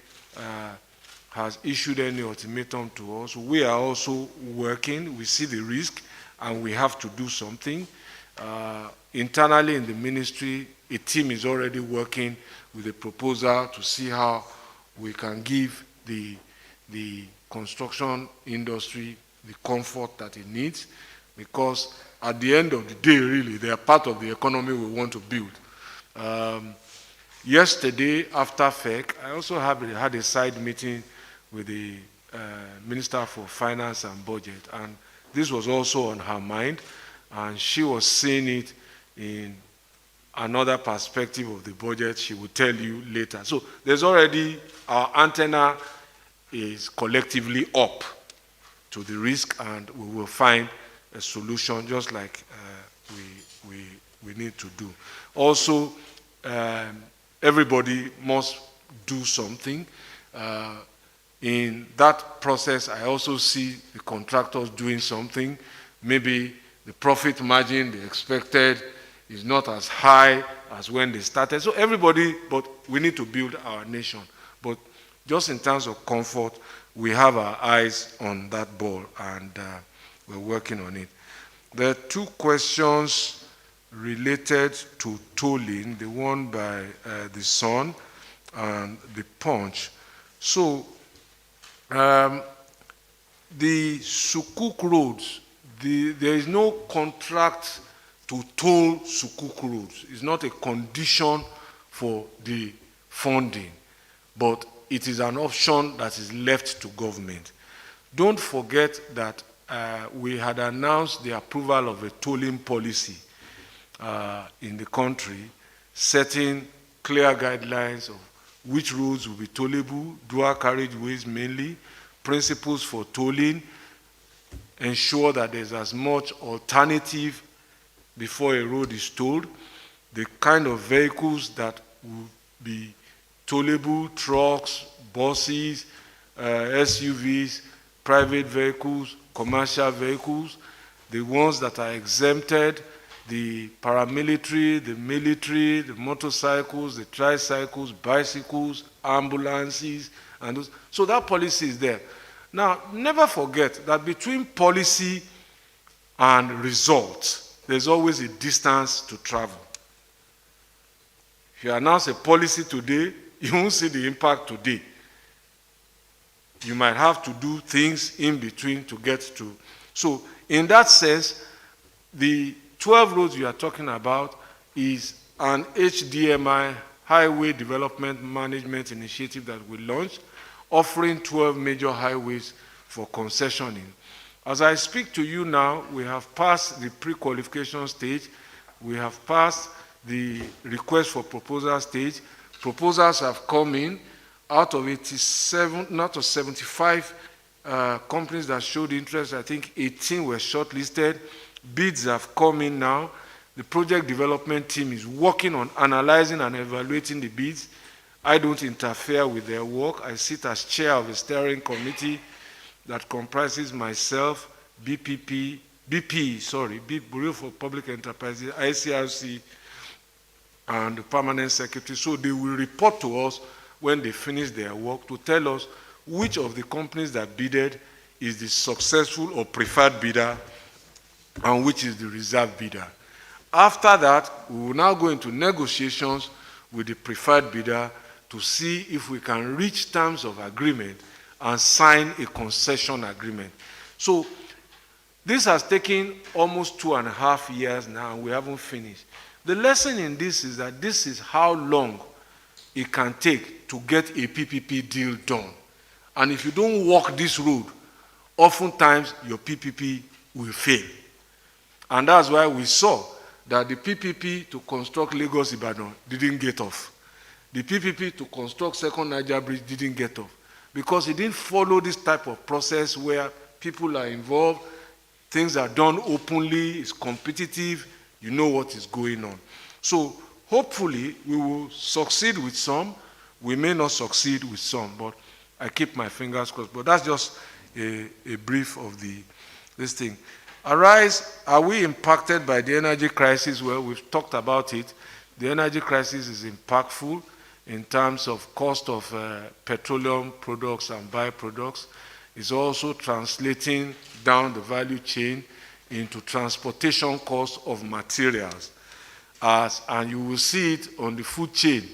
has issued any ultimatum to us. We are also working. We see the risk, and we have to do something. Internally in the ministry, a team is already working with a proposal to see how we can give the construction industry the comfort that it needs, because at the end of the day, really, they are part of the economy we want to build. Yesterday, after FEC, I also had a side meeting with the Minister for Finance and Budget, and this was also on her mind, and she was seeing it in another perspective of the budget. She will tell you later. So there's already, our antenna is collectively up to the risk, and we will find a solution just like we need to do. Also, everybody must do something. In that process, I also see the contractors doing something. Maybe the profit margin they expected is not as high as when they started. So everybody, but we need to build our nation. But just in terms of comfort, we have our eyes on that ball, and we're working on it. There are two questions related to tolling, the one by the Sun and the Punch. So, the Sukuk roads, there is no contract to toll Sukuk roads. It's not a condition for the funding, but it is an option that is left to government. Don't forget that we had announced the approval of a tolling policy in the country, setting clear guidelines of which roads will be tollable, dual carriageways mainly, principles for tolling, ensure that there's as much alternative before a road is tolled, the kind of vehicles that will be tollable, trucks, buses, SUVs, private vehicles, commercial vehicles, the ones that are exempted, the paramilitary, the military, the motorcycles, the tricycles, bicycles, ambulances, and those. So that policy is there. Now, never forget that between policy and results, there's always a distance to travel. If you announce a policy today, you won't see the impact today. You might have to do things in between to get to. So, in that sense, the 12 roads you are talking about is an HDMI, Highway Development Management Initiative, that we launched, offering 12 major highways for concessioning. As I speak to you now, we have passed the pre-qualification stage. We have passed the request for proposal stage. Proposals have come in. Out of 75 companies that showed interest, I think 18 were shortlisted. Bids have come in now. The project development team is working on analyzing and evaluating the bids. I don't interfere with their work. I sit as chair of a steering committee that comprises myself, Bureau for Public Enterprises, ICRC, and the permanent secretary. So they will report to us when they finish their work to tell us which of the companies that bidded is the successful or preferred bidder and which is the reserve bidder. After that, we will now go into negotiations with the preferred bidder to see if we can reach terms of agreement and sign a concession agreement. So this has taken almost 2.5 years now, and we haven't finished. The lesson in this is that this is how long it can take to get a PPP deal done. And if you don't walk this road, oftentimes your PPP will fail. And that's why we saw that the PPP to construct Lagos-Ibadan didn't get off. The PPP to construct Second Niger Bridge didn't get off, because it didn't follow this type of process where people are involved, things are done openly, it's competitive, you know what is going on. So hopefully we will succeed with some, we may not succeed with some, but I keep my fingers crossed. But that's just a brief of this thing. Arise, are we impacted by the energy crisis? Well, we've talked about it. The energy crisis is impactful in terms of cost of petroleum products and byproducts. It's also translating down the value chain into transportation costs of materials. And you will see it on the food chain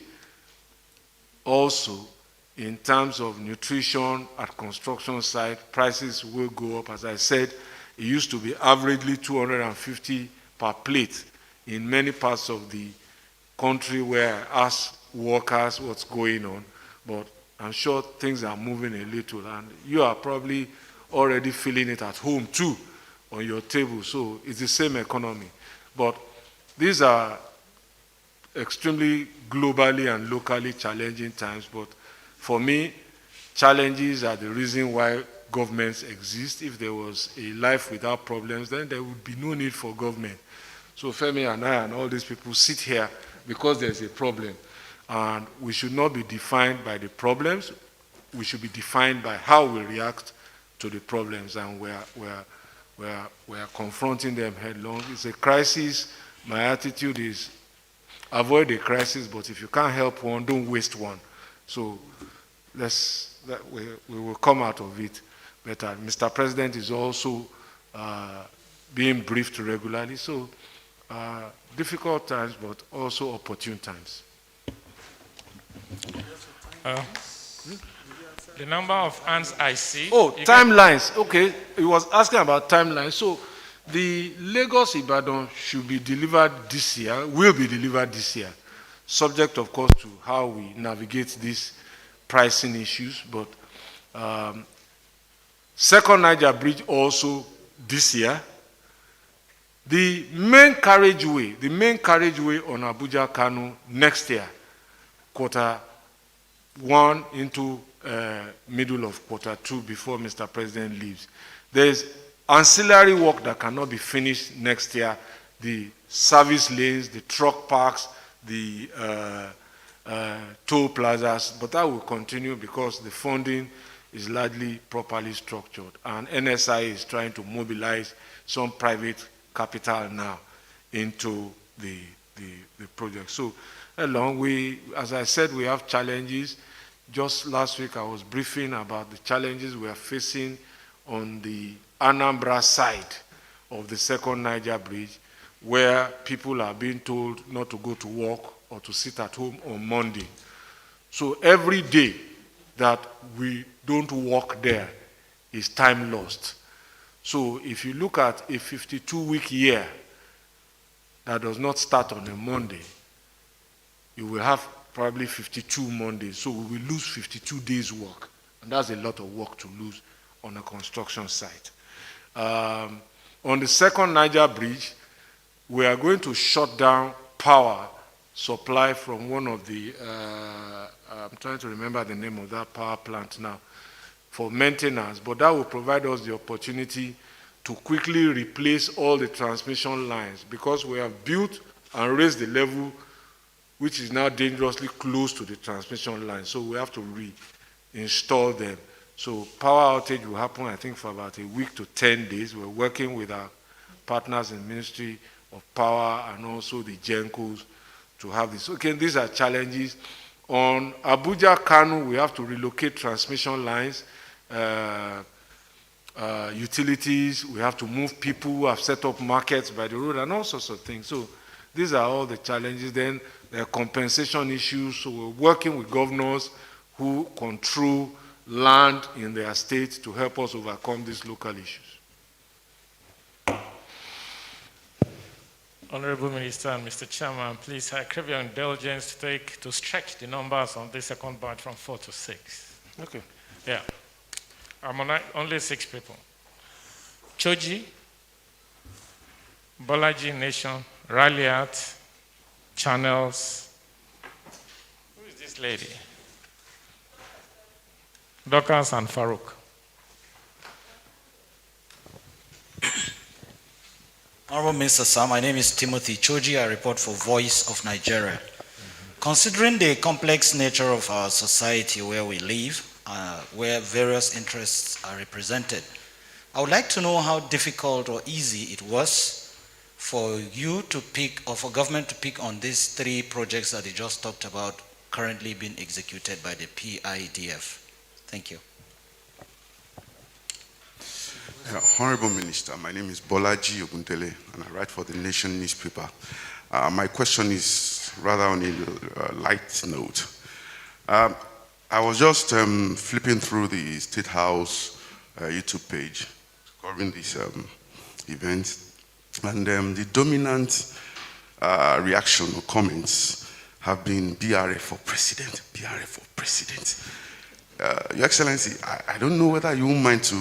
also. In terms of nutrition at construction site, prices will go up. As I said, It used to be averagely 250 per plate in many parts of the country where I ask workers what's going on, but I'm sure things are moving a little, and you are probably already feeling it at home too on your table, so it's the same economy. But these are extremely globally and locally challenging times, but for me, challenges are the reason why governments exist. If there was a life without problems, then there would be no need for government. So Femi and I and all these people sit here because there's a problem. And we should not be defined by the problems. We should be defined by how we react to the problems, and we're confronting them headlong. It's a crisis. My attitude is avoid a crisis, but if you can't help one, don't waste one. So we will come out of it better. Mr. President is also being briefed regularly. So difficult times, but also opportune times. The number of hands I see. Oh, timelines. Okay, he was asking about timelines. So the Lagos-Ibadan should be delivered this year, will be delivered this year, subject, of course, to how we navigate these pricing issues. But second Niger Bridge also this year. The main carriageway on Abuja-Kano next year, Q1 into middle of Q2 before Mr. President leaves. There's ancillary work that cannot be finished next year, the service lanes, the truck parks, the toll plazas, but that will continue because the funding is largely properly structured, and NSI is trying to mobilize some private capital now into the project. So as I said, we have challenges. Just last week I was briefing about the challenges we are facing on the Anambra side of the second Niger Bridge, where people are being told not to go to work or to sit at home on Monday. So every day that we don't work there is time lost. So if you look at a 52-week year that does not start on a Monday, you will have probably 52 Mondays. So we will lose 52 days work. And that's a lot of work to lose on a construction site. On the second Niger Bridge, we are going to shut down power supply from one of the, I'm trying to remember the name of that power plant now, for maintenance, but that will provide us the opportunity to quickly replace all the transmission lines, because we have built and raised the level which is now dangerously close to the transmission line, so we have to reinstall them. So power outage will happen, I think, for about a week to 10 days. We're working with our partners in the Ministry of Power and also the GENCOs to have this. Okay, these are challenges. On Abuja-Kano, we have to relocate transmission lines, utilities, we have to move people who have set up markets by the road and all sorts of things. So these are all the challenges. Then there are compensation issues. So we're working with governors who control land in their state to help us overcome these local issues. Honorable Minister and Mr. Chairman, please, I crave your indulgence to stretch the numbers on this second batch from 4 to 6. Okay. Yeah. I'm on only 6 people. Choji, Bolaji Nation, Raliat, Channels. Who is this lady? Dorcas and Farouk. Honorable Minister, sir, my name is Timothy Choji. I report for Voice of Nigeria. Considering the complex nature of our society where we live, where various interests are represented, I would like to know how difficult or easy it was for you to pick, or for government to pick on these 3 projects that you just talked about currently being executed by the PIDF. Thank you. Honorable Minister, my name is Bolaji Oguntele, and I write for the Nation newspaper. My question is rather on a light note. I was just flipping through the State House YouTube page, covering this event. And the dominant reaction or comments have been BRF for president, BRF for president. Your Excellency, I don't know whether you mind to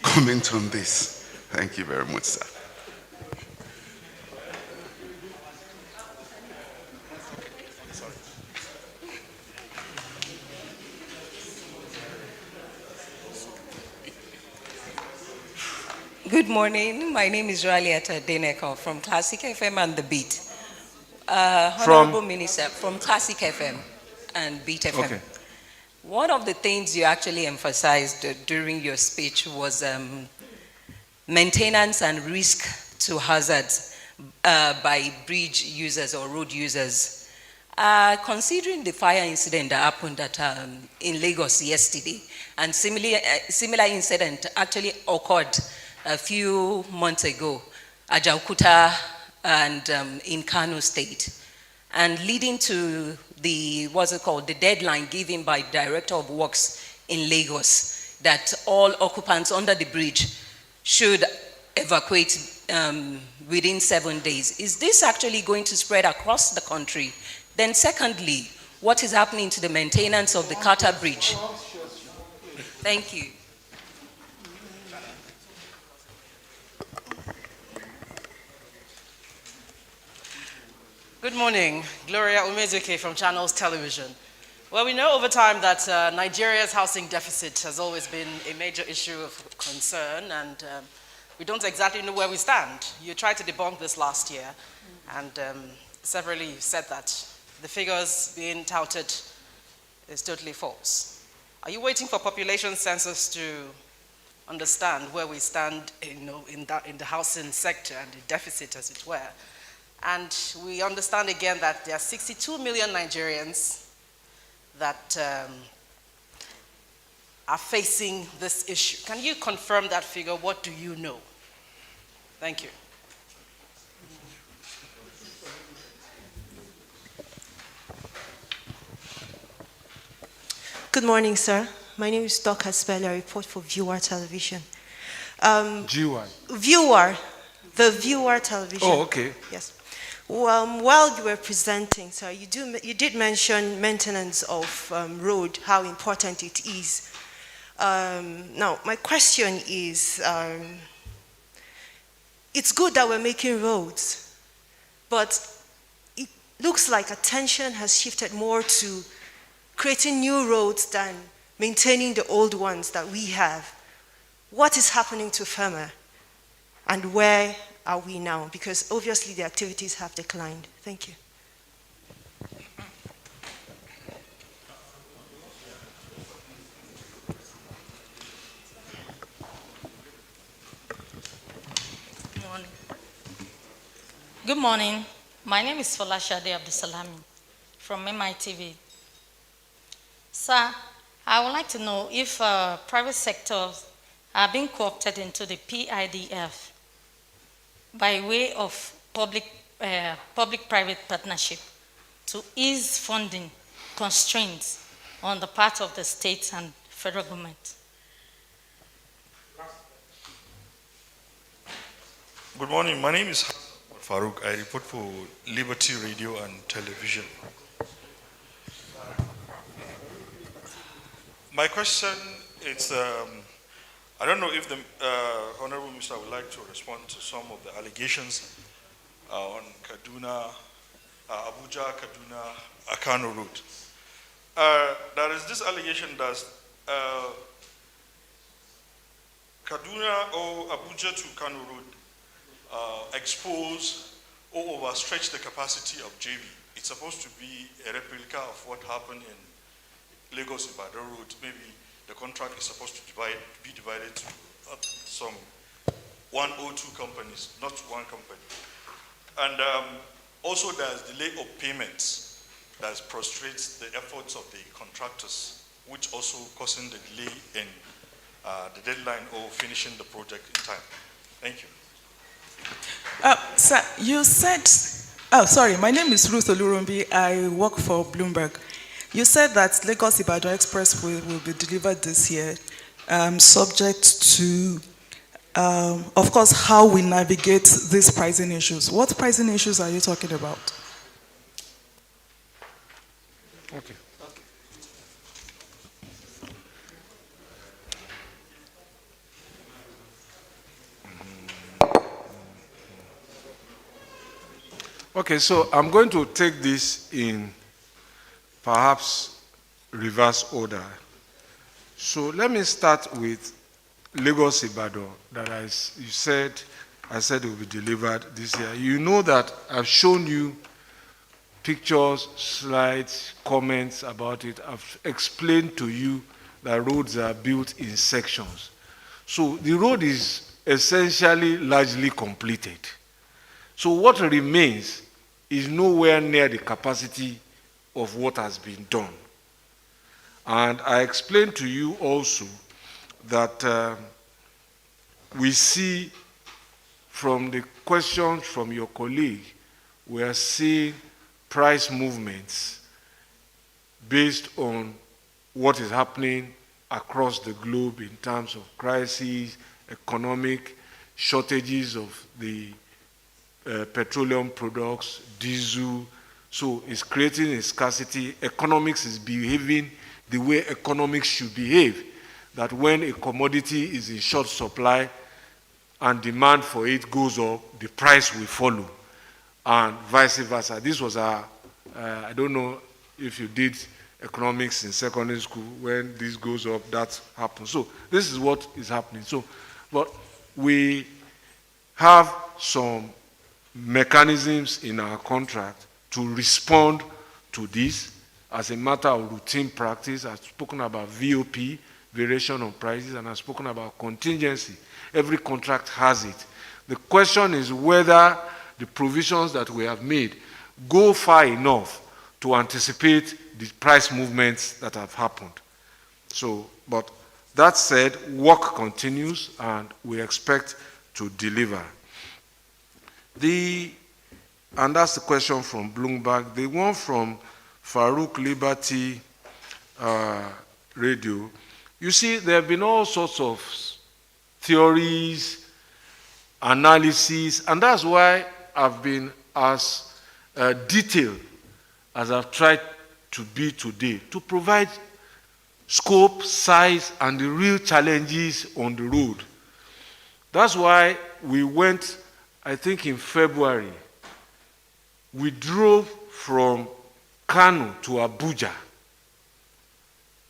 comment on this. Thank you very much, sir. Good morning. My name is Raliata Deneko from Classic FM and The Beat. Honorable Minister, from Classic FM and Beat FM. Okay. One of the things you actually emphasized during your speech was maintenance and risk to hazards by bridge users or road users. Considering the fire incident that happened in Lagos yesterday, and similar incident actually occurred a few months ago, Abuja-Kaduna-Kano and in Kano State, and leading to the, the deadline given by Director of Works in Lagos that all occupants under the bridge should evacuate within 7 days. Is this actually going to spread across the country? Then secondly, what is happening to the maintenance of the Carter Bridge? Thank you. Good morning, Gloria Umezuke from Channels Television. Well, we know over time that Nigeria's housing deficit has always been a major issue of concern, and we don't exactly know where we stand. You tried to debunk this last year, and severally said that the figures being touted is totally false. Are you waiting for population census to understand where we stand in the housing sector and the deficit, as it were? And we understand again that there are 62 million Nigerians that are facing this issue. Can you confirm that figure? What do you know? Thank you. Good morning, sir. My name is Doc Haspel. I report for Viewer Television. GY. Viewer. The Viewer Television. Oh, okay. Yes. While you were presenting, sir, you did mention maintenance of road, how important it is. Now, my question is, it's good that we're making roads, but it looks like attention has shifted more to creating new roads than maintaining the old ones that we have. What is happening to FEMA, and where are we now? Because obviously the activities have declined. Thank you. Good morning. Good morning. My name is Folashade Abdusalami from MITV. Sir, I would like to know if private sectors are being co-opted into the PIDF by way of public-private partnership to ease funding constraints on the part of the states and federal government. Good morning. My name is Farouk. I report for Liberty Radio and Television. My question is, I don't know if the Honorable Minister would like to respond to some of the allegations on Abuja-Kaduna-Kano Road. There is this allegation that Kaduna or Abuja to Kano Road expose or overstretch the capacity of JB. It's supposed to be a replica of what happened in Lagos-Ibadan Road. Maybe the contract is supposed to be divided to some 1 or 2 companies, not one company. And also there's delay of payments that prostrates the efforts of the contractors, which also causing the delay in the deadline or finishing the project in time. Thank you. Sir, you said, sorry, my name is Ruth Olurumbi. I work for Bloomberg. You said that Lagos-Ibadan Expressway will be delivered this year, subject to of course, how we navigate these pricing issues. What pricing issues are you talking about? Okay. Okay, so I'm going to take this in perhaps reverse order. So let me start with Lagos-Ibadan that I said it will be delivered this year. You know that I've shown you pictures, slides, comments about it. I've explained to you that roads are built in sections. So the road is essentially largely completed. So what remains is nowhere near the capacity of what has been done. And I explained to you also that we see from the questions from your colleague, we are seeing price movements based on what is happening across the globe in terms of crises, economic shortages of the petroleum products, diesel. So it's creating a scarcity. Economics is behaving the way economics should behave. That when a commodity is in short supply and demand for it goes up, the price will follow, and vice versa. This was I don't know if you did economics in secondary school, when this goes up, that happens. So this is what is happening. So, but we have some mechanisms in our contract to respond to this as a matter of routine practice. I've spoken about VOP, variation of prices, and I've spoken about contingency. Every contract has it. The question is whether the provisions that we have made go far enough to anticipate the price movements that have happened. So, but that said, work continues and we expect to deliver. And that's the question from Bloomberg. The one from Farouk Liberty Radio, you see, there have been all sorts of theories, analysis, and that's why I've been as detailed as I've tried to be today, to provide scope, size, and the real challenges on the road. That's why we went, I think in February, we drove from Kano to Abuja,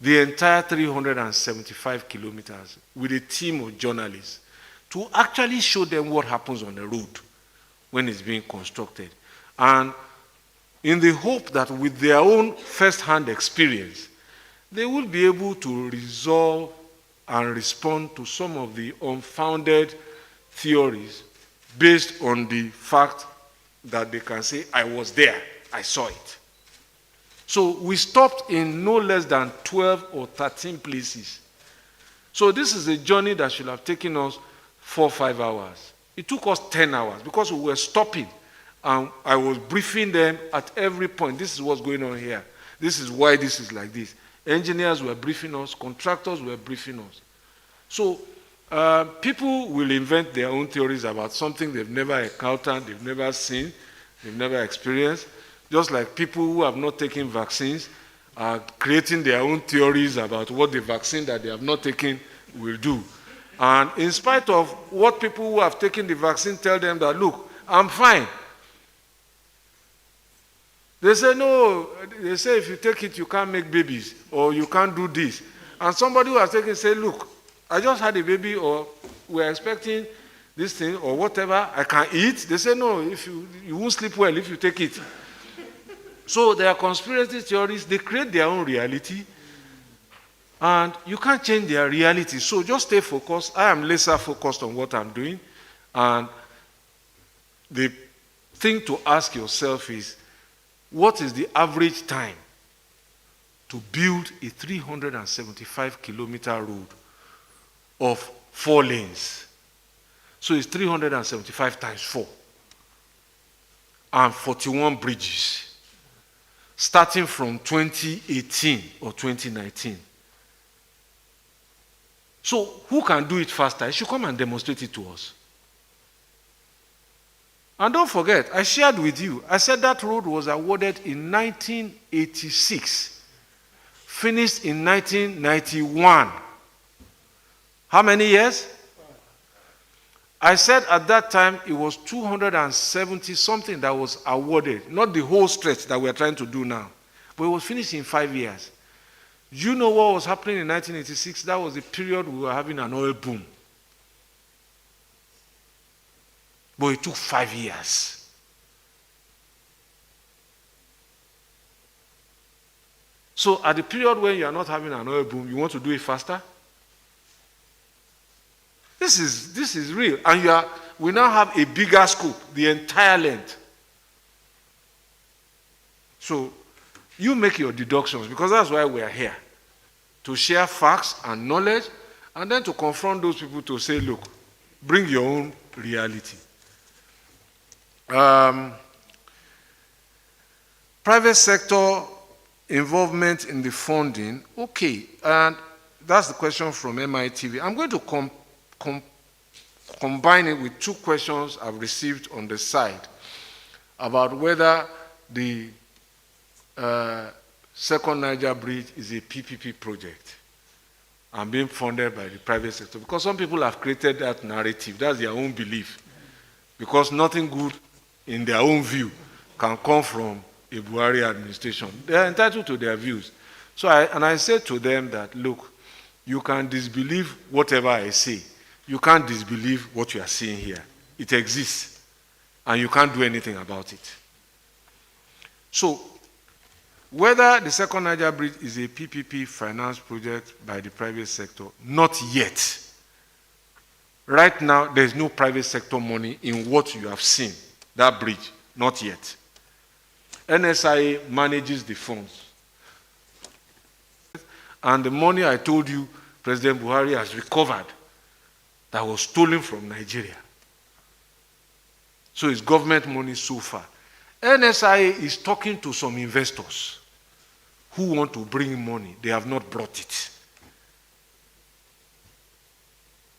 the entire 375 kilometers, with a team of journalists to actually show them what happens on the road when it's being constructed. And in the hope that with their own first-hand experience, they will be able to resolve and respond to some of the unfounded theories based on the fact that they can say, I was there, I saw it. So we stopped in no less than 12 or 13 places. So this is a journey that should have taken us 4 or 5 hours. It took us 10 hours because we were stopping and I was briefing them at every point. This is what's going on here. This is why this is like this. Engineers were briefing us, contractors were briefing us. So people will invent their own theories about something they've never encountered, they've never seen, they've never experienced. Just like people who have not taken vaccines are creating their own theories about what the vaccine that they have not taken will do. And in spite of what people who have taken the vaccine tell them that, look, I'm fine. They say, no, they say if you take it, you can't make babies, or you can't do this. And somebody who has taken it say, look, I just had a baby, or we're expecting this thing, or whatever, I can eat. They say, no, if you won't sleep well if you take it. So there are conspiracy theories, they create their own reality, and you can't change their reality. So just stay focused. I am laser focused on what I'm doing, and the thing to ask yourself is, what is the average time to build a 375-kilometer road of 4 lanes? So it's 375 times 4, and 41 bridges, starting from 2018 or 2019. So who can do it faster? You should come and demonstrate it to us. And don't forget, I shared with you, I said that road was awarded in 1986, finished in 1991. How many years? I said at that time it was 270 something that was awarded, not the whole stretch that we are trying to do now, but it was finished in 5 years. You know what was happening in 1986? That was the period we were having an oil boom. But it took 5 years. So at the period when you are not having an oil boom, you want to do it faster? This is real. And we now have a bigger scope, the entire length. So you make your deductions, because that's why we are here. To share facts and knowledge, and then to confront those people to say, look, bring your own reality. Private sector involvement in the funding, okay, and that's the question from MITV. I'm going to combine it with two questions I've received on the side about whether the second Niger bridge is a PPP project and being funded by the private sector, because some people have created that narrative. That's their own belief, because nothing good in their own view can come from a Buhari administration. They are entitled to their views. So I said to them that, look, you can disbelieve whatever I say. You can't disbelieve what you are seeing here. It exists, and you can't do anything about it. So whether the second Niger bridge is a PPP finance project by the private sector, not yet. Right now, there is no private sector money in what you have seen, that bridge, not yet. NSIA manages the funds. And the money I told you President Buhari has recovered that was stolen from Nigeria. So it's government money so far. NSIA is talking to some investors who want to bring money. They have not brought it.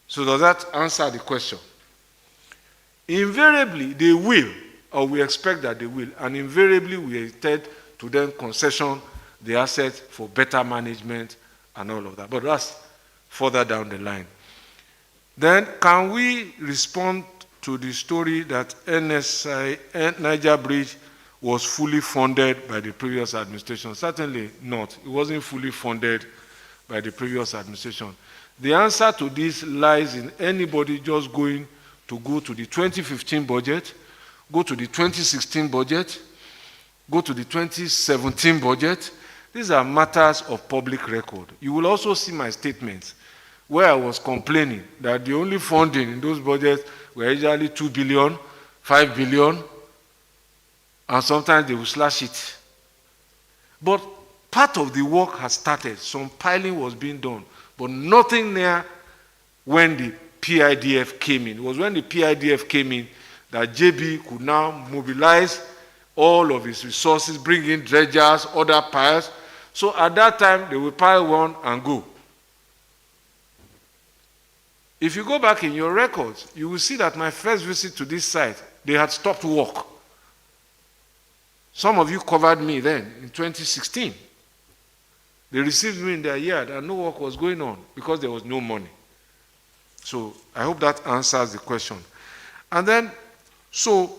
So does that answer the question? Invariably, they will, or we expect that they will, and invariably we intend to then concession the assets for better management and all of that. But that's further down the line. Then, can we respond to the story that Niger Bridge was fully funded by the previous administration? Certainly not. It wasn't fully funded by the previous administration. The answer to this lies in anybody just going to go to the 2015 budget, go to the 2016 budget, go to the 2017 budget. These are matters of public record. You will also see my statements where I was complaining that the only funding in those budgets were usually 2 billion, 5 billion, and sometimes they will slash it. But part of the work has started. Some piling was being done, but nothing near when the PIDF came in. It was when the PIDF came in that JB could now mobilize all of his resources, bring in dredgers, other piles. So at that time, they will pile one and go. If you go back in your records, you will see that my first visit to this site, they had stopped work. Some of you covered me then in 2016. They received me in their yard and no work was going on because there was no money. So I hope that answers the question. And then, so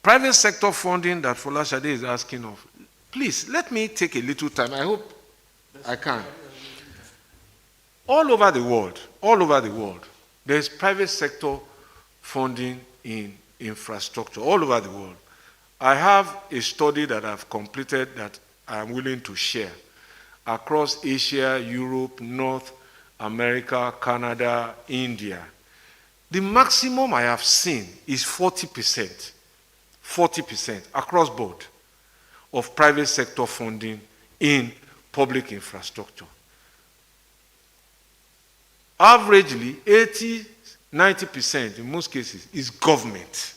private sector funding that Folashade is asking of, please let me take a little time. I hope I can. All over the world, there's private sector funding in infrastructure, all over the world. I have a study that I've completed that I'm willing to share across Asia, Europe, North America, Canada, India. The maximum I have seen is 40% across board of private sector funding in public infrastructure. Averagely, 80, 90% in most cases is government.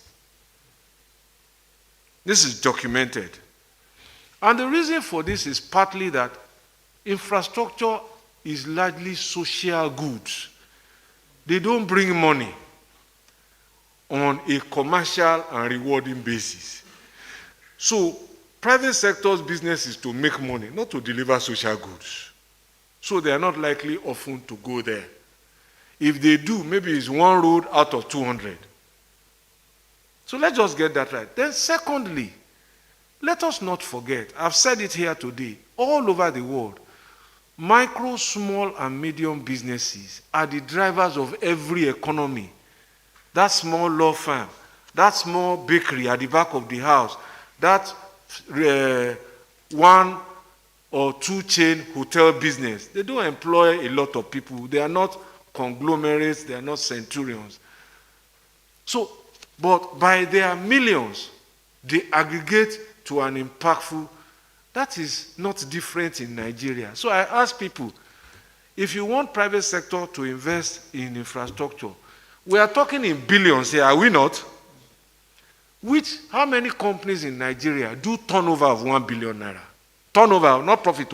This is documented. And the reason for this is partly that infrastructure is largely social goods. They don't bring money on a commercial and rewarding basis. So private sector's business is to make money, not to deliver social goods. So they are not likely often to go there. If they do, maybe it's one road out of 200. So let's just get that right. Then secondly, let us not forget, I've said it here today, all over the world, micro, small, and medium businesses are the drivers of every economy. That small law firm, that small bakery at the back of the house, that one or two chain hotel business, they don't employ a lot of people. They are not conglomerates, they are not centurions. So, but by their millions, they aggregate to an impactful. That is not different in Nigeria. So I ask people, if you want private sector to invest in infrastructure, we are talking in billions here, are we not? How many companies in Nigeria do turnover of 1 billion naira? Turnover, not profit.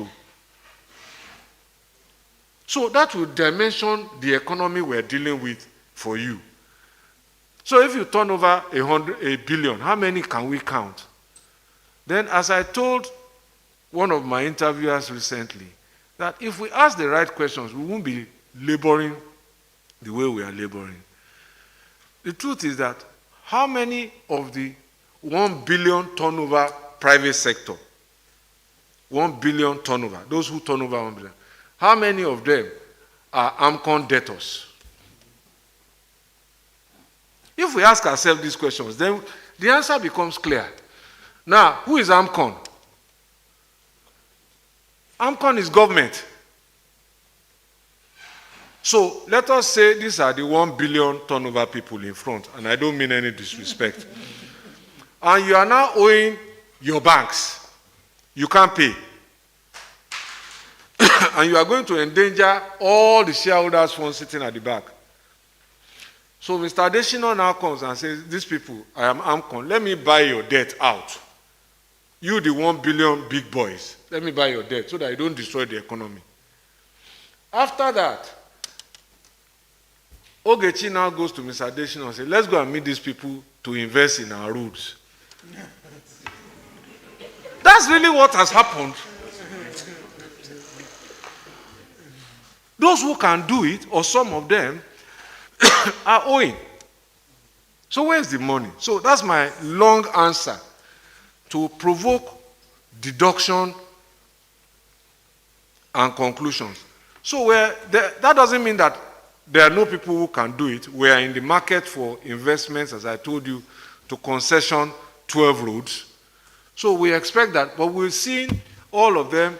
So that will dimension the economy we're dealing with for you. So if you turn over 1 billion, how many can we count? Then, as I told one of my interviewers recently, that if we ask the right questions, we won't be laboring the way we are laboring. The truth is that how many of the 1 billion turnover private sector, 1 billion turnover, those who turn over 1 billion, how many of them are AMCON debtors? If we ask ourselves these questions, then the answer becomes clear. Now, who is AMCON? AMCON is government. So let us say these are the 1 billion turnover people in front, and I don't mean any disrespect. And you are now owing your banks. You can't pay. And you are going to endanger all the shareholders' funds sitting at the back. So Mr. Adesina now comes and says, these people, I am AMCON, let me buy your debt out. You, the 1 billion big boys, let me buy your debt so that you don't destroy the economy. After that, Ogechi now goes to Mr. Adesina and says, let's go and meet these people to invest in our roads. That's really what has happened. Those who can do it, or some of them, are owing. So where's the money? So that's my long answer to provoke deduction and conclusions. So that doesn't mean that there are no people who can do it. We are in the market for investments, as I told you, to concession 12 roads. So we expect that, but we're seeing all of them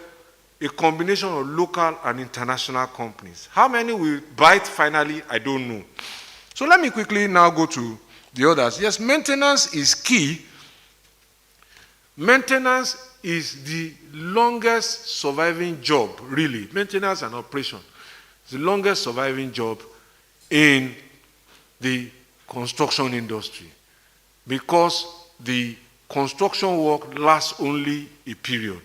a combination of local and international companies. How many will bite finally, I don't know. So let me quickly now go to the others. Yes, maintenance is key. Maintenance is the longest surviving job, really. Maintenance and operation is the longest surviving job in the construction industry, because the construction work lasts only a period.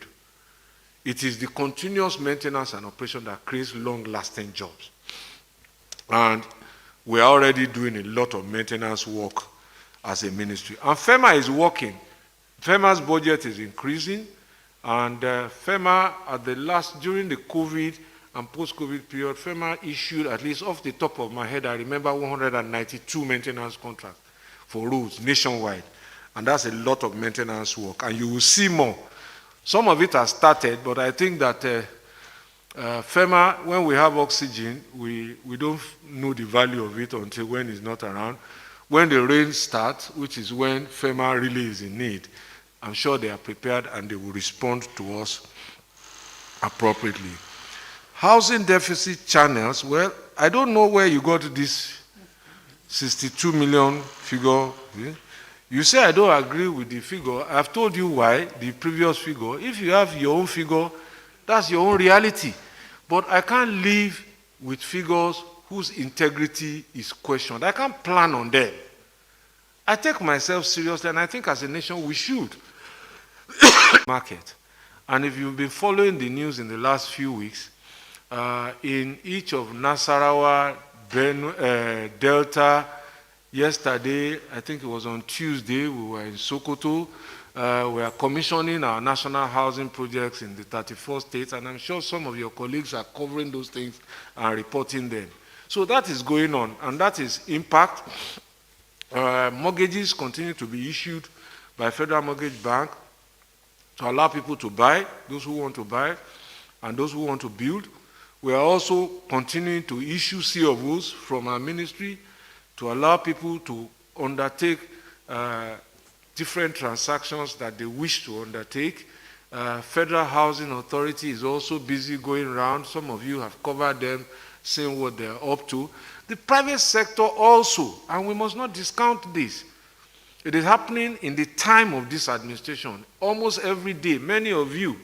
It is the continuous maintenance and operation that creates long-lasting jobs. And we are already doing a lot of maintenance work as a ministry. And FEMA is working. FEMA's budget is increasing, and FEMA during the COVID and post-COVID period, FEMA issued, at least off the top of my head, I remember 192 maintenance contracts for roads nationwide. And that's a lot of maintenance work. And you will see more. Some of it has started, but I think that FEMA, when we have oxygen, we don't know the value of it until when it's not around. When the rain starts, which is when FEMA really is in need, I'm sure they are prepared and they will respond to us appropriately. Housing deficit channels, well, I don't know where you got this 62 million figure. You say I don't agree with the figure. I've told you why, the previous figure. If you have your own figure, that's your own reality. But I can't live with figures whose integrity is questioned. I can't plan on them. I take myself seriously, and I think as a nation we should. Market. And if you've been following the news in the last few weeks, in each of Nasarawa, Delta. Yesterday, I think it was on Tuesday, we were in Sokoto. We are commissioning our national housing projects in the 34 states, and I'm sure some of your colleagues are covering those things and reporting them. So that is going on, and that is impact. Mortgages continue to be issued by Federal Mortgage Bank to allow people to buy, those who want to buy, and those who want to build. We are also continuing to issue COOs from our ministry to allow people to undertake different transactions that they wish to undertake. Federal Housing Authority is also busy going around. Some of you have covered them, saying what they're up to. The private sector also, and we must not discount this. It is happening in the time of this administration. Almost every day, many of you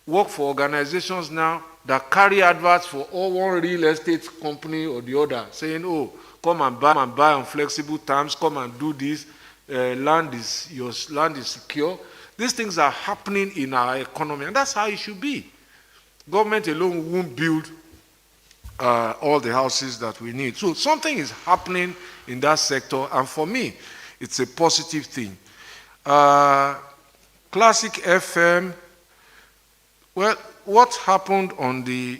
work for organizations now that carry adverts for all one real estate company or the other, saying, oh, come and buy on flexible terms, come and do this, your land is secure. These things are happening in our economy, and that's how it should be. Government alone won't build all the houses that we need. So something is happening in that sector, and for me, it's a positive thing. Classic FM, well, what happened on the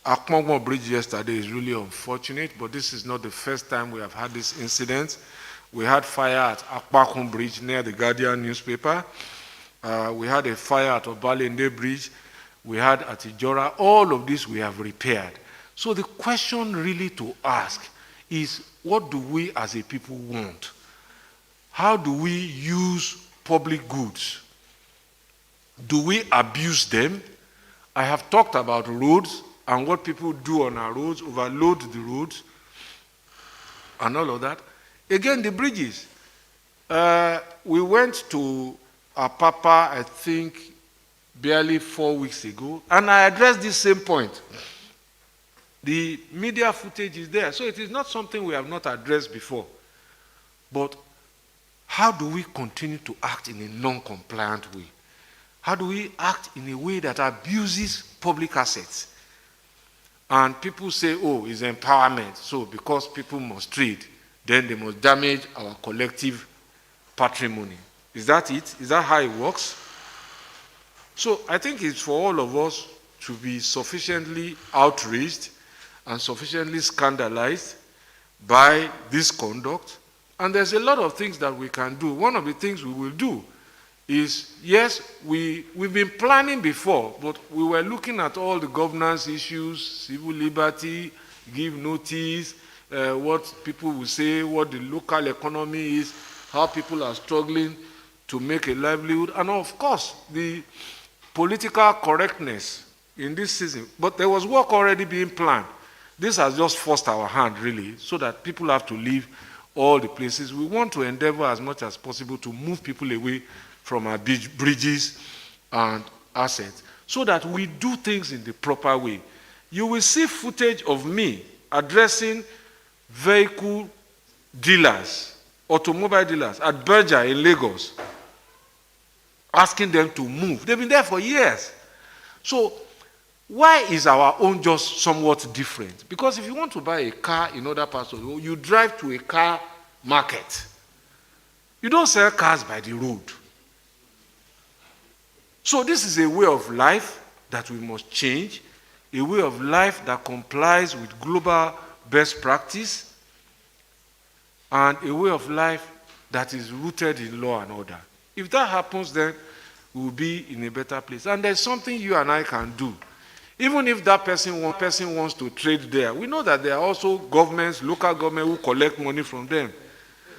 Akpongmo Bridge yesterday is really unfortunate, but this is not the first time we have had this incident. We had fire at Akpakun Bridge near the Guardian newspaper. We had a fire at Obalende Bridge. We had at Ijora. All of this we have repaired. So the question really to ask is, what do we as a people want? How do we use public goods? Do we abuse them? I have talked about roads and what people do on our roads, overload the roads, and all of that. Again, the bridges. We went to Apapa, I think, barely 4 weeks ago, and I addressed this same point. The media footage is there, so it is not something we have not addressed before. But how do we continue to act in a non-compliant way? How do we act in a way that abuses public assets? And people say, oh, it's empowerment, so because people must trade, then they must damage our collective patrimony. Is that it? Is that how it works? So I think it's for all of us to be sufficiently outraged and sufficiently scandalized by this conduct. And there's a lot of things that we can do. One of the things we will do is, yes, we've been planning before, but we were looking at all the governance issues, civil liberty, give notice, what people will say, what the local economy is, how people are struggling to make a livelihood, and of course, the political correctness in this season. But there was work already being planned. This has just forced our hand, really, so that people have to leave all the places. We want to endeavor as much as possible to move people away from our bridges and assets, so that we do things in the proper way. You will see footage of me addressing vehicle dealers, automobile dealers at Berger in Lagos, asking them to move. They've been there for years. So why is our own just somewhat different? Because if you want to buy a car in other parts of the world, you drive to a car market. You don't sell cars by the road. So this is a way of life that we must change, a way of life that complies with global best practice, and a way of life that is rooted in law and order. If that happens, then we will be in a better place. And there's something you and I can do. Even if that person wants to trade there, we know that there are also governments, local government, who collect money from them.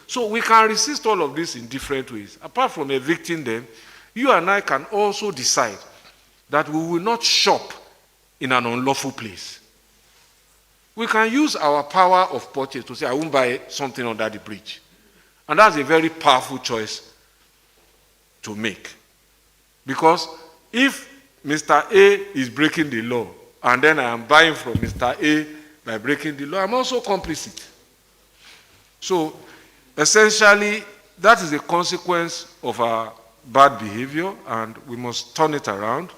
So we can resist all of this in different ways. Apart from evicting them, you and I can also decide that we will not shop in an unlawful place. We can use our power of purchase to say, I won't buy something under the bridge. And that's a very powerful choice to make. Because if Mr. A is breaking the law, and then I am buying from Mr. A by breaking the law, I'm also complicit. So, essentially, that is a consequence of our bad behavior, and we must turn it around.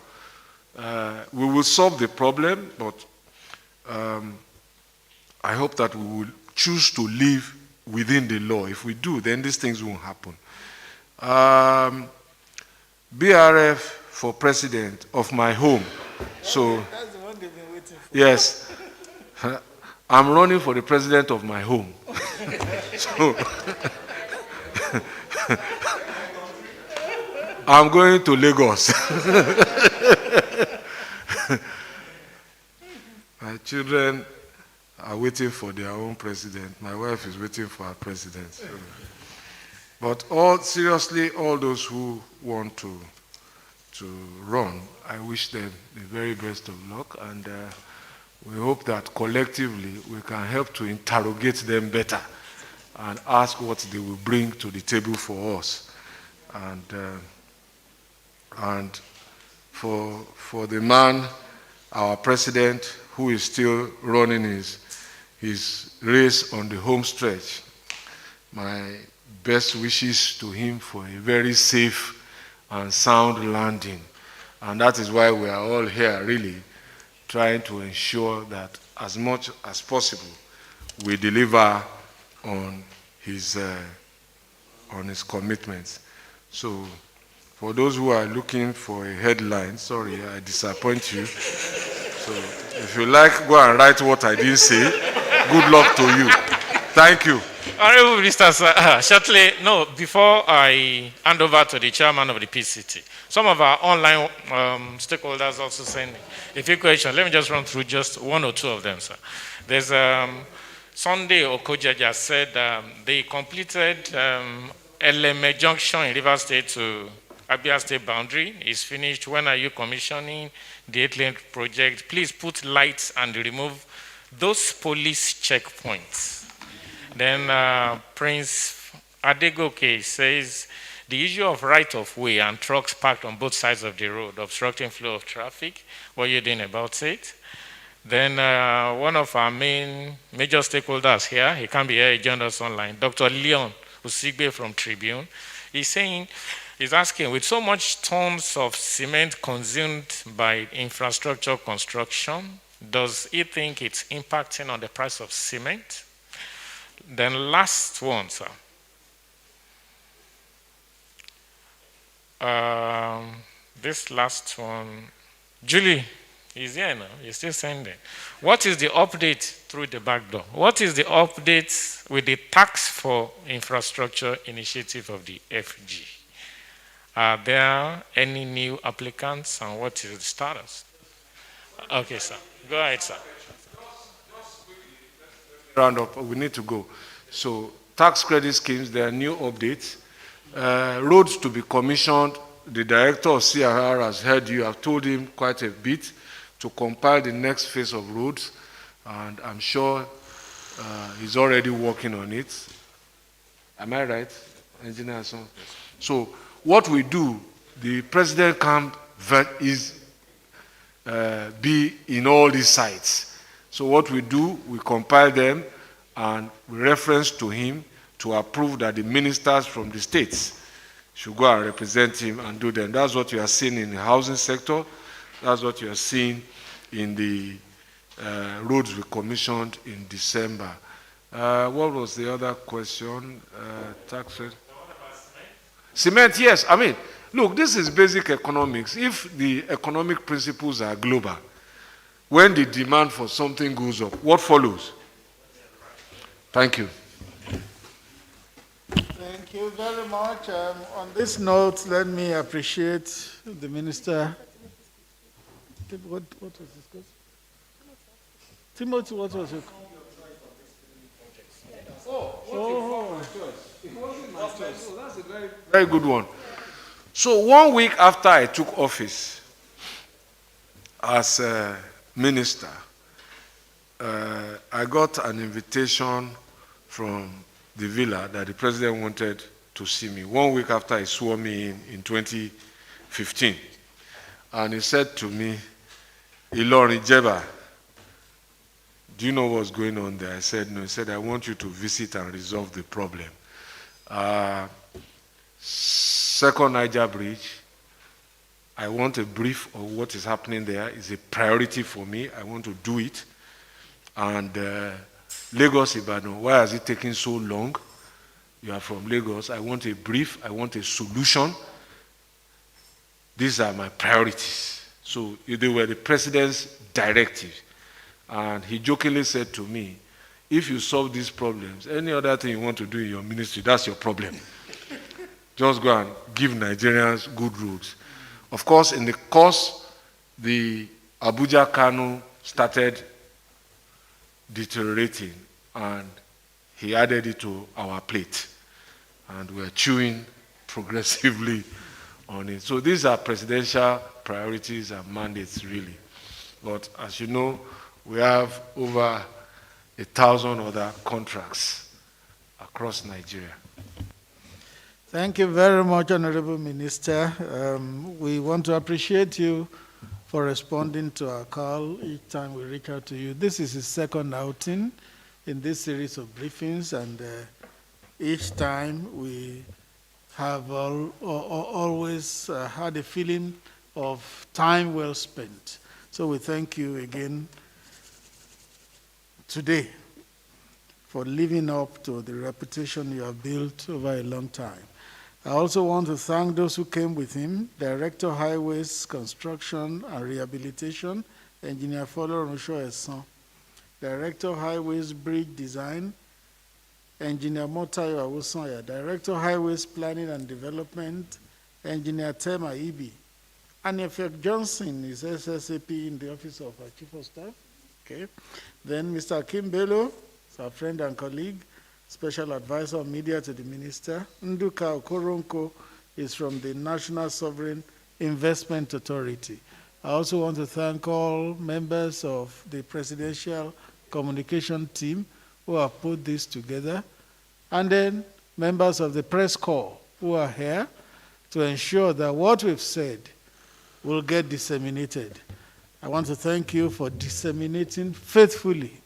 We will solve the problem, but I hope that we will choose to live within the law. If we do, then these things won't happen. BRF for president of my home. So, that's the one they've been waiting for. yes, I'm running for the president of my home. So, I'm going to Lagos. My children are waiting for their own president. My wife is waiting for her president. So. But seriously, all those who want to run, I wish them the very best of luck, and we hope that collectively we can help to interrogate them better and ask what they will bring to the table for us. And for the man, our president, who is still running his race on the home stretch, my best wishes to him for a very safe and sound landing. And that is why we are all here, really, trying to ensure that as much as possible we deliver on his commitments. So, for those who are looking for a headline, sorry, I disappoint you. So, if you like, go and write what I didn't say. Good luck to you. Thank you. Honorable Minister, shortly, no, before I hand over to the chairman of the PCT, some of our online stakeholders also sent a few questions. Let me just run through just one or two of them, sir. There's Sunday Okojaja said they completed Eleme Junction in River State to Abia State boundary. Is finished. When are you commissioning the 8-lane project? Please put lights and remove those police checkpoints. Then Prince Adegoke says the issue of right-of-way and trucks parked on both sides of the road obstructing flow of traffic. What are you doing about it? Then one of our major stakeholders here, he can't be here, he joined us online, Dr. Leon Usigbe from Tribune. He's asking, with so much tons of cement consumed by infrastructure construction, does he think it's impacting on the price of cement? Then last one, sir. This last one, Julie is here now, he's still sending. What is the update through the back door? What is the update with the tax for infrastructure initiative of the FG? Are there any new applicants and what is the status? Okay, sir. Go ahead, sir. Round up, we need to go. So, tax credit schemes, there are new updates. Roads to be commissioned, the director of CRR has heard you, I've told him quite a bit to compile the next phase of roads, and I'm sure he's already working on it. Am I right, Engineer? So, what we do, the president can't be in all these sites. So what we do, we compile them and we reference to him to approve that the ministers from the states should go and represent him and do them. That's what you are seeing in the housing sector. That's what you are seeing in the roads we commissioned in December. What was the other question? Tax rate? Cement, yes. I mean, look, this is basic economics. If the economic principles are global, when the demand for something goes up, what follows? Thank you. Thank you very much. On this note, let me appreciate the minister. What was this question? Timothy, what was it? It wasn't my choice. Oh, that's a very good one. So 1 week after I took office as minister, I got an invitation from the villa that the president wanted to see me 1 week after he swore me in 2015. And he said to me, Ilorin Jeba, do you know what's going on there? I said, no. He said, I want you to visit and resolve the problem. Second Niger Bridge, I want a brief of what is happening there. It's a priority for me. I want to do it. And Lagos-Ibadan, why has it taken so long? You are from Lagos. I want a brief. I want a solution. These are my priorities. So they were the president's directives. And he jokingly said to me, if you solve these problems, any other thing you want to do in your ministry, that's your problem. Just go and give Nigerians good roads. Of course, in the course, the Abuja-Kano started deteriorating, and he added it to our plate. And we're chewing progressively on it. So these are presidential priorities and mandates, really. But as you know, we have over 1,000 other contracts across Nigeria. Thank you very much, Honorable Minister. We want to appreciate you for responding to our call each time we reach out to you. This is his second outing in this series of briefings, and each time we have always had a feeling of time well spent. So we thank you again today for living up to the reputation you have built over a long time. I also want to thank those who came with him: Director Highways Construction and Rehabilitation, Engineer Folo Runsho Esan; Director Highways Bridge Design, Engineer Motayo Awosanya; Director Highways Planning and Development, Engineer Tema Ibi; and Efek Johnson is SSAP in the Office of our Chief of Staff. Okay. Then Mr. Kim Bello, our friend and colleague, Special Advisor on Media to the Minister. Nduka Okoronko is from the National Sovereign Investment Authority. I also want to thank all members of the Presidential Communication Team who have put this together, and then members of the press corps who are here to ensure that what we've said will get disseminated. I want to thank you for disseminating faithfully.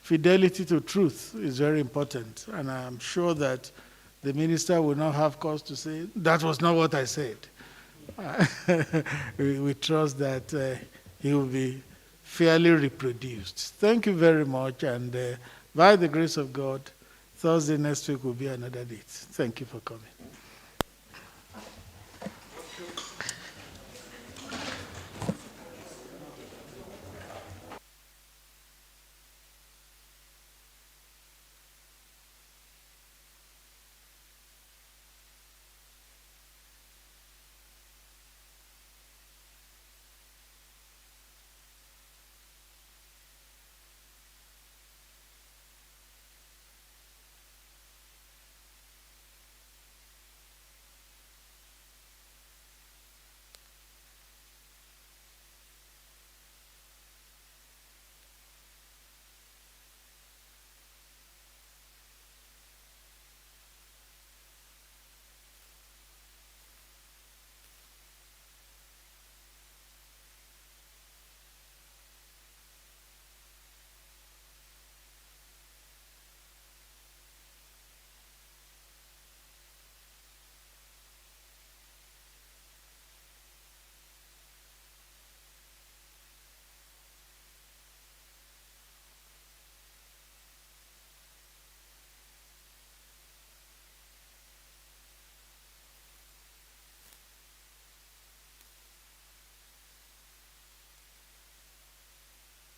Fidelity to truth is very important, and I'm sure that the minister will not have cause to say, that was not what I said. We trust that he will be fairly reproduced. Thank you very much, and by the grace of God, Thursday next week will be another date. Thank you for coming.